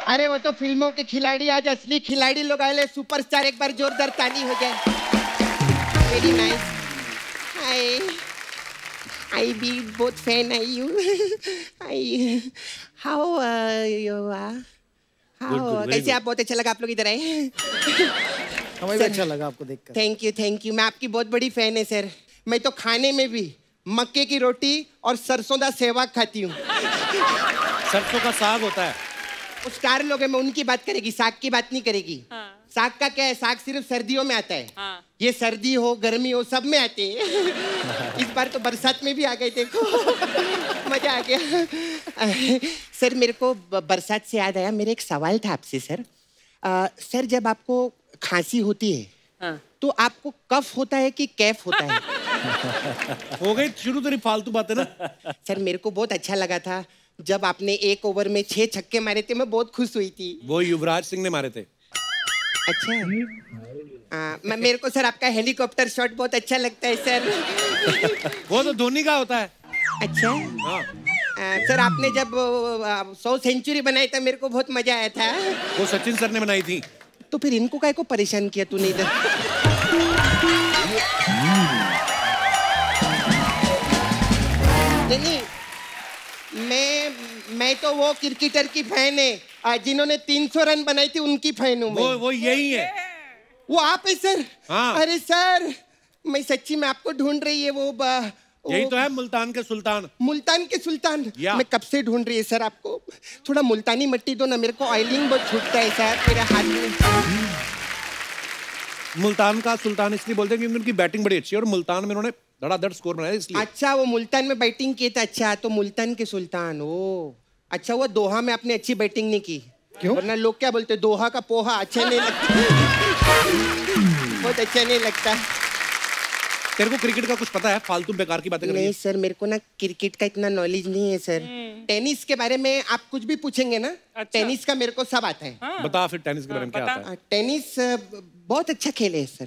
अरे वो तो फिल्मों के खिलाड़ी, आज असली खिलाड़ी लोग आए ले। सुपरस्टार, एक बार जोरदार ताली हो जाए। Very nice. Hi, I be both fan I you. I how you are? How कैसे आप? बहुत अच्छा लगा आप लोग इधर आए। हमें भी अच्छा लगा आपको देखकर। Thank you, thank you. मैं आपकी बहुत बड़ी फैन है सर। मैं तो खाने में भी मक्के की रोटी और सरसों का सेवा खाती हूँ। सरसों का साग होता है। वो स्टार लोग हैं, मैं उनकी बात करेगी, साग की बात नहीं करेगी। साग का क्या है, साग सिर्फ सर्दियों में आता है। ये सर्दी हो गर्मी हो सब में आते हैं। इस बार तो बरसात में भी आ गए, देखो मजा आ गया। सर मेरे को बरसात से याद आया, मेरा एक सवाल था आपसे सर। सर जब आपको खांसी होती है तो आपको कफ होता है कि कैफ होता है? हो गई शुरू तेरी फालतू बातें ना। सर मेरे को बहुत अच्छा लगा था जब आपने 1 ओवर में 6 छक्के मारे थे, मैं बहुत खुश हुई थी। वो युवराज सिंह ने मारे थे। अच्छा, मेरे को सर आपका हेलीकॉप्टर शॉट बहुत अच्छा लगता है सर। वो तो धोनी का होता है। अच्छा हाँ। सर आपने जब 100 सेंचुरी बनाई था मेरे को बहुत मजा आया था। वो सचिन सर ने बनाई थी। तो फिर इनको काहे को परेशान किया तूने इधर? नहीं, मैं तो वो क्रिकेटर की फैन है जिन्होंने 300 रन बनाई थी, उनकी फैन हूँ मैं। वो यही है। वो आप है सर? हाँ। अरे सर, मैं सच्ची में आपको ढूंढ रही है वो यही तो है मुल्तान के सुल्तान। मुल्तान के सुल्तान। मैं कब से ढूंढ रही है सर आपको। थोड़ा मुल्तानी मिट्टी दो ना मेरे को, ऑयलिंग बहुत छूटता है सर मेरे हाथ में। मुल्तान का सुल्तान इसलिए बोलते हैं क्योंकि उनकी बैटिंग बड़ी अच्छी है और मुल्तान में उन्होंने धड़ाधड़ स्कोर बनाया इसलिए। अच्छा, वो मुल्तान में बैटिंग की था। अच्छा, तो मुल्तान के सुल्तान। ओ अच्छा, वो दोहा में आपने अच्छी बैटिंग नहीं की। क्यों? वरना लोग क्या बोलते, दोहा का पोहा अच्छा नहीं लगता। बहुत अच्छा नहीं लगता। तेरे को क्रिकेट का कुछ पता है? फालतू बेकार की बातें कर रही है। नहीं सर, मेरे को ना क्रिकेट का इतना नॉलेज नहीं है सर। टेनिस के बारे में आप कुछ भी पूछेंगे ना, टेनिस का मेरे को सब आता है। बता फिर टेनिस के बारे में क्या आता है? टेनिस बहुत अच्छा खेल है सर।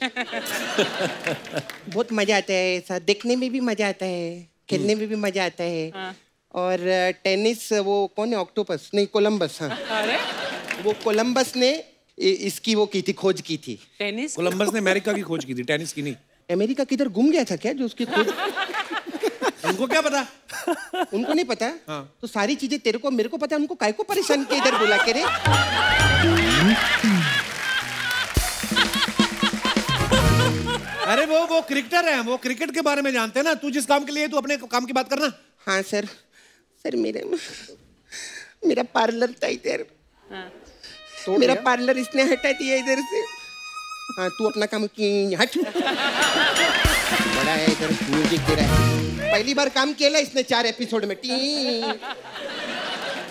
बहुत मजा आता है सर, देखने में भी मजा आता है, खेलने में भी मजा आता है। और टेनिस वो कौन है, ऑक्टोपस नहीं कोलंबस। हाँ, वो कोलंबस ने इसकी वो की थी, खोज की थी। टेनिस कोलंबस ने अमेरिका की खोज की थी, टेनिस की नहीं। अमेरिका किधर घूम गया था क्या जो उसकी खोज? उनको क्या पता? उनको नहीं पता। हाँ। तो सारी चीजें तेरे को मेरे को पता है, उनको काय को परेशान किया इधर बुला के रे? अरे वो क्रिकेटर है, वो क्रिकेट के बारे में जानते हैं ना। तू जिस काम के लिए तू अपने काम की बात करना। हाँ सर। सर मेरा पार्लर था इधर। मेरा पार्लर इसने हटा दिया इधर से। हाँ, तू अपना काम की हट। बड़ा है इधर, म्यूजिक दे रहा है। पहली बार काम किया इसने 4 एपिसोड में।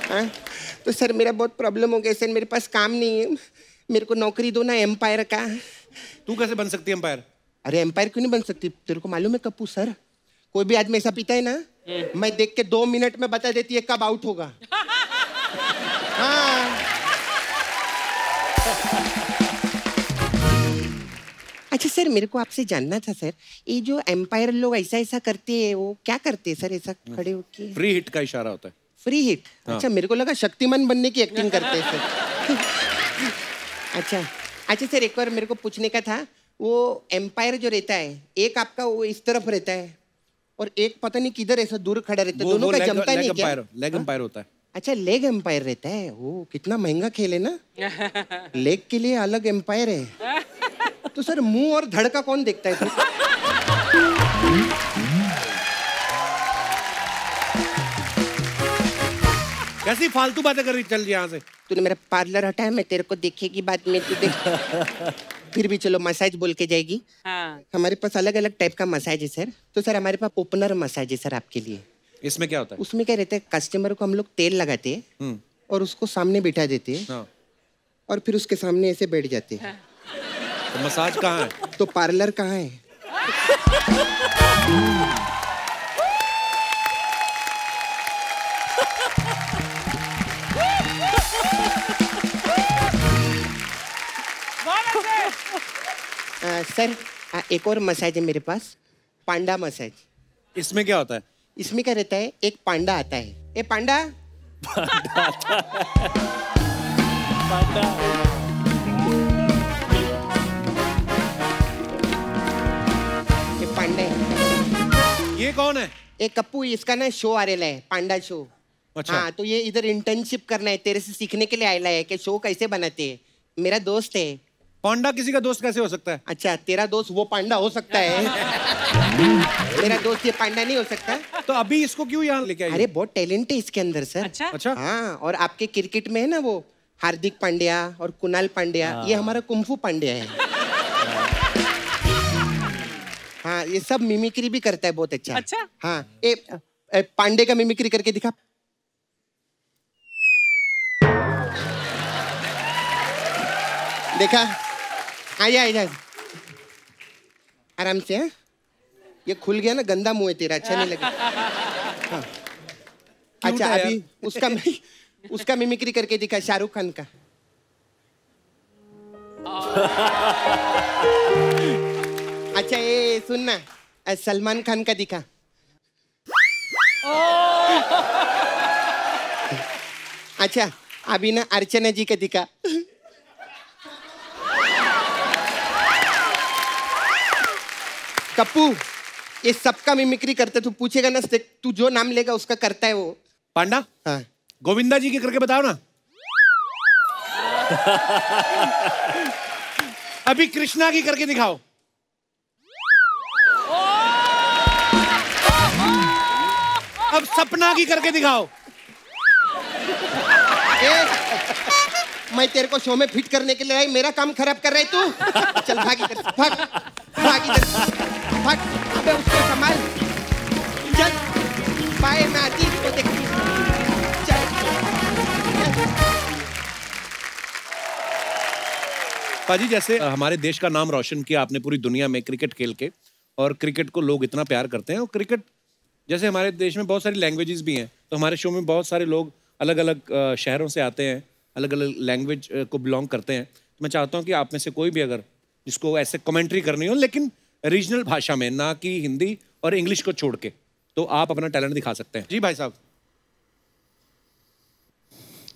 हाँ, तो सर मेरा बहुत प्रॉब्लम हो गया सर, मेरे पास काम नहीं है, मेरे को नौकरी दो ना एम्पायर का। तू कैसे बन सकती है एम्पायर? अरे एम्पायर क्यों नहीं बन सकती? तेरे को मालूम है कप्पू सर, कोई भी आदमी ऐसा पीता है ना, मैं देख के 2 मिनट में बता देती है कब आउट होगा। हाँ। अच्छा सर, मेरे को आपसे जानना था सर, ये जो एम्पायर लोग ऐसा ऐसा करते हैं वो क्या करते हैं सर, ऐसा खड़े होके? फ्री हिट का इशारा होता है। Free hit? हाँ। अच्छा, मेरे को लगा शक्तिमान बनने की एक्टिंग करते हैं सर। अच्छा सर, एक बार मेरे को पूछने का था, वो एम्पायर जो रहता है, एक आपका वो इस तरफ रहता है और एक पता नहीं किधर ऐसा दूर खड़ा रहता है, दोनों का जमता नहीं क्या? लेग एम्पायर होता है। अच्छा, लेग एम्पायर रहता है। वो कितना महंगा खेल है ना। लेग के लिए अलग एम्पायर है। तो सर मुंह और धड़ का कौन देखता है? कैसी फालतू बातें कर रही, चल यहाँ से। तूने मेरा पार्लर हटाया, मैं तेरे को देखेगी बाद में, तू देख। फिर भी चलो, मसाज बोल के जाएगी। हाँ। हमारे पास अलग अलग टाइप का मसाज है सर। तो सर हमारे पास ओपनर मसाज है सर आपके लिए। इसमें क्या होता है? उसमें क्या रहता है, कस्टमर को हम लोग तेल लगाते हैं और उसको सामने बिठा देते हैं। हाँ। और फिर उसके सामने ऐसे बैठ जाते हैं। तो मसाज कहाँ है? तो पार्लर कहाँ है? सर एक और मसाज है मेरे पास, पांडा मसाज। इसमें क्या होता है? इसमें क्या रहता है, एक पांडा आता है। ए पांडा, ये पांडा है। ये कौन है? एक कप्पू, इसका ना शो आ रहा है, पांडा शो। अच्छा। हाँ, तो ये इधर इंटर्नशिप करना है, तेरे से सीखने के लिए आया है कि शो कैसे बनाते हैं। मेरा दोस्त है। पांडा किसी का दोस्त कैसे हो सकता है? अच्छा, तेरा दोस्त वो पांडा हो सकता है। मेरा दोस्त ये पांडा नहीं हो सकता। तो अभी इसको क्यों यहाँ लेके आई? अरे बहुत टैलेंट है इसके अंदर सर। अच्छा। हाँ, और आपके क्रिकेट में है ना वो हार्दिक पांड्या और कुणाल पांड्या, ये हमारा कुंफू पांड्या है। हाँ, ये सब मिमिक्री भी करता है बहुत अच्छा। अच्छा। हाँ, पांडे का मिमिक्री करके दिखा। देखा? आजा आराम से। हाँ, ये खुल गया ना, गंदा मुंह है तेरा, अच्छा नहीं लगा। हाँ। अच्छा, अभी उसका मिमिक्री करके दिखा, शाहरुख खान का। अच्छा, ये सुनना, सलमान खान का दिखा। अच्छा, अभी ना अर्चना जी का दिखा। कप्पू, ये सबका मिमिक्री करते, तू पूछेगा ना, तू जो नाम लेगा उसका करता है वो। पांडा? हाँ। गोविंदा जी की करके बताओ ना। अभी कृष्णा की करके दिखाओ। अब सपना की करके दिखाओ। मैं तेरे को शो में फिट करने के लिए आई, मेरा काम खराब कर रहे तू। चल भाग इधर, भाग इधर, भाग। अबे उसको संभाल। चल बाय, मैं आती इसको देखती हूँ। चल पाजी, जैसे हमारे देश का नाम रोशन किया आपने पूरी दुनिया में क्रिकेट खेल के, और क्रिकेट को लोग इतना प्यार करते हैं, और क्रिकेट जैसे हमारे देश में बहुत सारी लैंग्वेजेस भी हैं, तो हमारे शो में बहुत सारे लोग अलग अलग शहरों से आते हैं, अलग अलग लैंग्वेज को बिलोंग करते हैं। तो मैं चाहता हूँ कि आप में से कोई भी अगर जिसको ऐसे कमेंट्री करनी हो, लेकिन रीजनल भाषा में, ना कि हिंदी और इंग्लिश को छोड़ के, तो आप अपना टैलेंट दिखा सकते हैं। जी भाई साहब।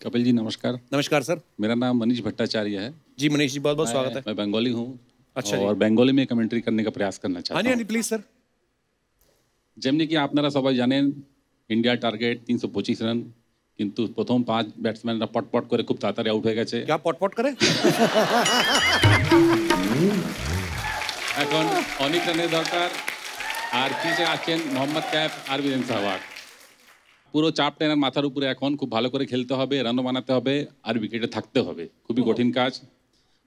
कपिल जी नमस्कार। नमस्कार सर। मेरा नाम मनीष भट्टाचार्य है। जी मनीष जी, बहुत बहुत स्वागत है। मैं बंगाली हूँ। अच्छा और बंगाली में कमेंट्री करने का प्रयास करना चाहता हूँ। हाँ जी प्लीज सर। যেমনি কি আপনারা সবাই জানেন ইন্ডিয়ার টার্গেট 325 রান, কিন্তু প্রথম 5 ব্যাটসম্যানরা পটপট করে খুব তাড়াতাড়ি আউট হয়ে গেছে। क्या पटपट करे? এখন অনেক রানের দরকার, আর পিছে আছেন মোহাম্মদ ক্যাফ আর বীরেন সেহবাগ। পুরো চাপটা এনার মাথার উপরে, এখন খুব ভালো করে খেলতে হবে, রানও বানাতে হবে, আর উইকেটে থাকতে হবে। খুবই কঠিন কাজ।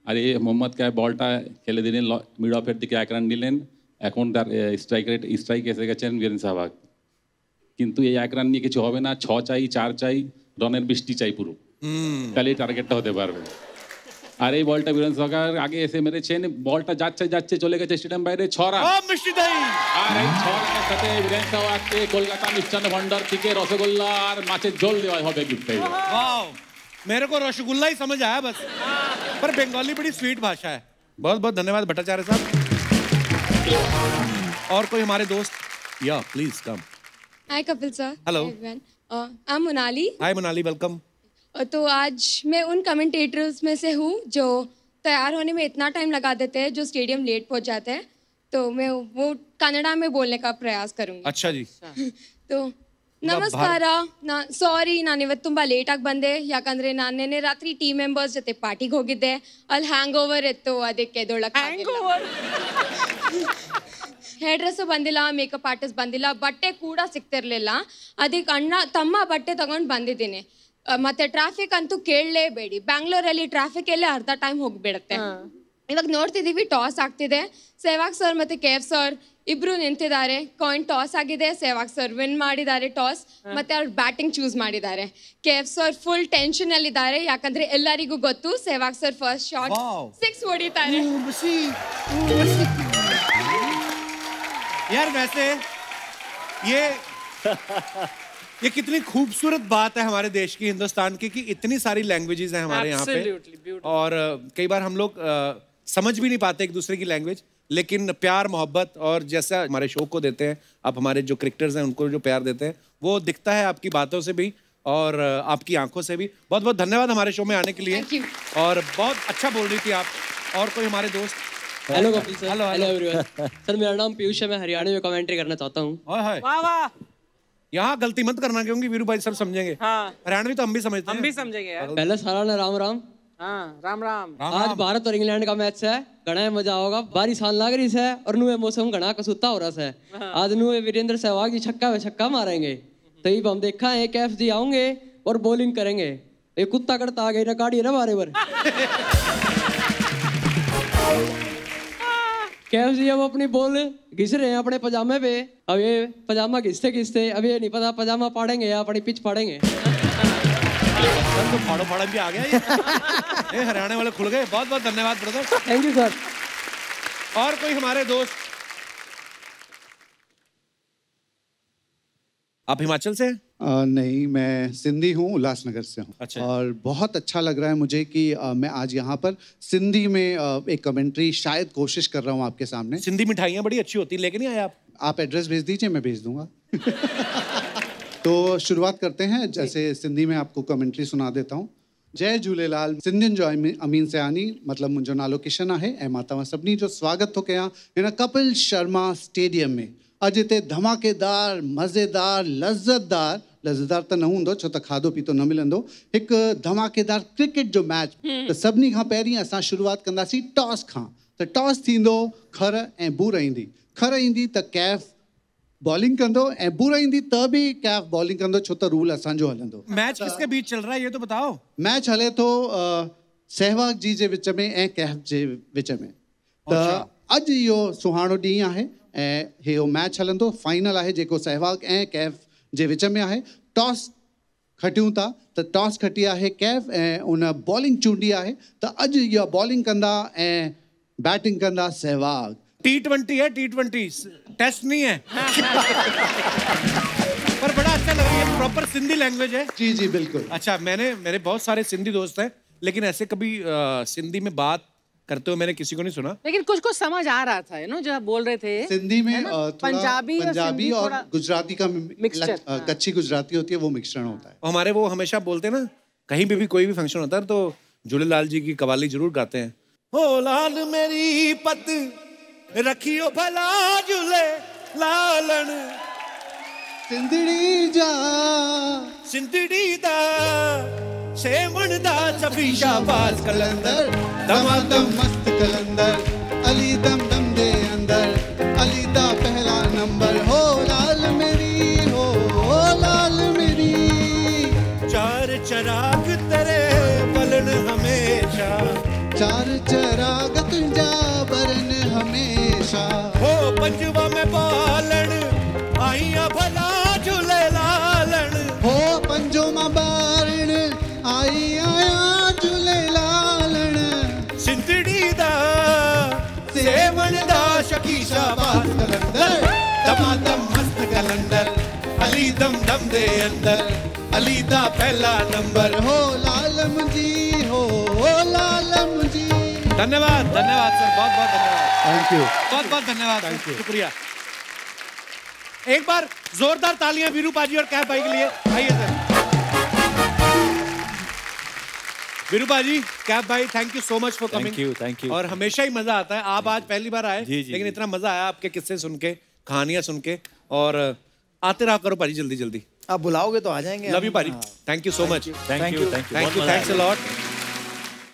আর এই মোহাম্মদ ক্যাফ বলটা খেলে দিলেন, মিড অফের দিকে 1 রান নিলেন। এখন তার স্ট্রাইক এসে গেছেন বীরেন সেহবাগ, কিন্তু এই 1 রান নিয়ে কিছু হবে না। 6 চাই, 4 চাই, রানের বৃষ্টি চাই পুরো, তাহলে এই টার্গেটটা হতে পারবে। আর এই বলটা বীরেন সেহবাগ আগে এসে মেরেছেন, বলটা যাচ্ছে চলে গেছে স্টেডিয়াম বাইরে 6 রান। আর এই 6 রানের সাথে বীরেন সেহবাগকে কলকাতা মিষ্টান্ন ভান্ডার থেকে রসগোল্লা আর মাছের ঝোল দেওয়া হবে गिफ्ट। वाओ, मेरे को रसगुल्ला ही समझ आया बस, पर बंगाली बड़ी स्वीट भाषा है। बहुत बहुत धन्यवाद भट्टाचार्य साहब। और कोई हमारे दोस्त? या please come. Hi Kapil sir. Hello. I am Monali. Hi Monali, welcome. तो आज मैं उन कमेंटेटर्स में से हूँ जो तैयार होने में इतना टाइम लगा देते हैं, जो स्टेडियम लेट पहुँच जाते हैं, तो मैं वो कन्नड़ा में बोलने का प्रयास करूँगी। अच्छा जी। तो ನಮಸ್ಕಾರ, ಸಾರಿ ನಾನು ಇವತ್ತು ತುಂಬ ಲೇಟಾಗಿ ಬಂದೆ, ಯಾಕಂದರೆ ನಾನು ನೆನ್ನೆ ರಾತ್ರಿ ಟೀಮ್ ಮೆಂಬರ್ಸ್ ಜೊತೆ ಪಾರ್ಟಿಗೆ ಹೋಗಿದ್ದೆ, ಅಲ್ಲಿ ಹ್ಯಾಂಗ್ ಓವರ್ ಇತ್ತು, ಅದಕ್ಕೆ ಎದ್ದೊಳಕ್ಕೆ ಹೇರ್ ಡ್ರೆಸ್ಸು ಬಂದಿಲ್ಲ, ಮೇಕಪ್ ಆರ್ಟಿಸ್ಟ್ ಬಂದಿಲ್ಲ, ಬಟ್ಟೆ ಕೂಡ ಸಿಗ್ತಿರ್ಲಿಲ್ಲ, ಅದಕ್ಕೆ ತಮ್ಮ ಬಟ್ಟೆ ತಗೊಂಡು ಬಂದಿದ್ದೀನಿ. ಮತ್ತೆ ಟ್ರಾಫಿಕ್ ಅಂತೂ ಕೇಳಲೇಬೇಡಿ, ಬ್ಯಾಂಗ್ಳೂರಲ್ಲಿ ಟ್ರಾಫಿಕ್ ಎಲ್ಲೇ ಅರ್ಧ ಟೈಮ್ ಹೋಗಿಬಿಡುತ್ತೆ. ಇವಾಗ ನೋಡ್ತಿದ್ದೀವಿ ಟಾಸ್ ಆಗ್ತಿದೆ, ಸೆಹ್ವಾಗ್ ಸರ್ ಮತ್ತು KF ಸರ್ ಇಬ್ರು ನಿಂತಿದ್ದಾರೆ, ಕಾಯಿನ್ ಟಾಸ್ ಆಗಿದೆ, ಸೆಹ್ವಾಗ್ ಸರ್ ವಿನ್ ಮಾಡಿದ್ದಾರೆ ಟಾಸ್, ಮತ್ತೆ ಅವ್ರು ಬ್ಯಾಟಿಂಗ್ ಚೂಸ್ ಮಾಡಿದ್ದಾರೆ. KF ಸರ್ ಫುಲ್ ಟೆನ್ಷನ್ ಅಲ್ಲಿ ಇದ್ದಾರೆ, ಯಾಕಂದ್ರೆ ಎಲ್ಲರಿಗೂ ಗೊತ್ತು ಸೆಹ್ವಾಗ್ ಸರ್ ಫಸ್ಟ್ ಶಾಟ್ 6 ಹೊಡಿತಾರೆ. यार वैसे ये कितनी खूबसूरत बात है हमारे देश की, हिंदुस्तान की, कि इतनी सारी लैंग्वेजेस हैं हमारे यहाँ पे, और कई बार हम लोग समझ भी नहीं पाते एक दूसरे की लैंग्वेज, लेकिन प्यार मोहब्बत और जैसा हमारे शो को देते हैं आप, हमारे जो क्रिकेटर्स हैं उनको जो प्यार देते हैं, वो दिखता है आपकी बातों से भी और आपकी आंखों से भी। बहुत बहुत धन्यवाद हमारे शो में आने के लिए, और बहुत अच्छा बोल रही थी आप। और कोई हमारे दोस्त? Hello Kapil sir. Hello everyone. Sir मेरा नाम पीयूष है, मैं हरियाणा में कमेंट्री करना चाहता हूँ। वाह वाह। यहाँ गलती मत करना, क्योंकि वीरू भाई सब समझेंगे। हाँ। हरियाणवी तो हम भी समझते हैं। हम भी समझेंगे यार। पहले सारा ने राम राम। हाँ, राम राम। आज भारत और इंग्लैंड का मैच है, घना मजा होगा, बारिश आने लग रही है और नुए मौसम घना कसूता हो रहा है। आज नुए वीरेंद्र सहवाग जी छक्का मारेंगे, तो ये हम देखा है KF जी आएंगे और बॉलिंग करेंगे। ये कुत्ता करता आ गई ना, काढ़ी ना बारे बार। KF जी अब अपनी बॉल घिस रहे हैं अपने पजामे पे, अब ये पजामा घिसते घिसते अब ये नहीं पता पजामा फाड़ेंगे या अपनी पिच फाड़ेंगे। सर तो फाड़ो भी आ गया ये हरियाणा वाले खुल गए। बहुत बहुत धन्यवाद ब्रदर। Thank you sir. और कोई हमारे दोस्त? आप हिमाचल से? नहीं, मैं सिंधी हूँ, उल्लासनगर से हूँ। अच्छा। और बहुत अच्छा लग रहा है मुझे कि मैं आज यहाँ पर सिंधी में एक कमेंट्री शायद कोशिश कर रहा हूँ आपके सामने। सिंधी मिठाइयाँ बड़ी अच्छी होती, लेके नहीं आए आप? आप एड्रेस भेज दीजिए, मैं भेज दूंगा। तो शुरुआत करते हैं, जैसे सिंधी में आपको कमेंट्री सुना देता हूँ। जय झूलेलाल, सिंधियुनि जो अमीन सयानी, मतलब मुंहिंजो नालो किशन आहे, ऐं मां तव्हां सभिनी जो स्वागत थो कयां हिन कपिल शर्मा स्टेडियम में। अॼु हिते धमाकेदार, मज़ेदार, लज़्ज़तदार लज़ेदार त न हूंदो छो त खाधो पीतो न मिलंदो। हिकु धमाकेदार क्रिकेट जो मैच त सभिनी खां पहिरीं असां शुरूआत कंदासीं टॉस खां। त टॉस थींदो खर ऐं बूर ईंदी। खर ईंदी त कैफ बॉलिंग कंदो ऐं बूर ईंदी त बि कैफ बॉलिंग कंदो छो त रूल असांजो हलंदो। मैच किसके बीच चल रहा है ये तो बताओ। मैच हले थो सहवाग जी जे विच में ऐं कैफ जे विच में। त अॼु इहो सुहाणो ॾींहुं आहे ऐं इहो मैच हलंदो। फाइनल आहे जेको सहवाग ऐं कैफ जे विच में आहे। टॉस खटियूं था त टॉस खटी आहे कैफ ऐं उन बॉलिंग चूंडी आहे त अॼु इहा बॉलिंग कंदा ऐं बैटिंग कंदा सहवाग। T20 है, T20 टेस्ट नहीं है। पर बड़ा अच्छा लग रहा है, प्रॉपर सिंधी लैंग्वेज है। जी जी बिल्कुल। अच्छा, मेरे बहुत सारे सिंधी दोस्त हैं, लेकिन ऐसे कभी सिंधी में बात करते हुए मैंने किसी को नहीं सुना। लेकिन कुछ कुछ समझ आ रहा था, जो आप बोल रहे थे सिंधी में पंजाबी और गुजराती का मिक्सचर, कच्ची गुजराती होती है, वो मिश्रण होता है। हमारे वो हमेशा बोलते हैं ना, कहीं भी कोई भी फंक्शन होता है तो झूलेलाल जी की कवाली जरूर गाते हैं। ओ लाल मेरी पत रखियो भला झूले लालन सिंधड़ी जा सिंधड़ी दा सेवण दा सभी शाबाश कलंदर दमादम मस्त कलंदर अली दम दम दे अंदर अली दा पहला नंबर हो लाल मेरी हो लाल मेरी। चार चराग तेरे बलन हमेशा चार चराग तुझा बरन हमेशा हो पंजवा में बालन आईया भला झूले लालन हो पंजो मां बारण आई आया झूले लालन सिंधड़ी दा सेवन दा शकी शाबाश कलंदर दमादम मस्त कलंदर अली दम दम दे अंदर अली दा पहला नंबर हो लाल मुंजी हो लाल मुंजी। धन्यवाद धन्यवाद सर, बहुत बहुत धन्यवाद। थैंक यू, बहुत बहुत धन्यवाद, शुक्रिया। एक बार जोरदार तालियां वीरू पाजी और कैफ भाई के लिए। आइए सर। वीरू पाजी, कैफ भाई, thank you so much for coming. Thank you. और हमेशा ही मजा आता है। आप आज पहली बार आए, लेकिन इतना मजा आया आपके किस्से सुन के, कहानियां सुन के। और आते रहा करो पाजी, जल्दी जल्दी। आप बुलाओगे तो आ जाएंगे। लव यू पाजी, thank you so much. Thank you, thanks a lot.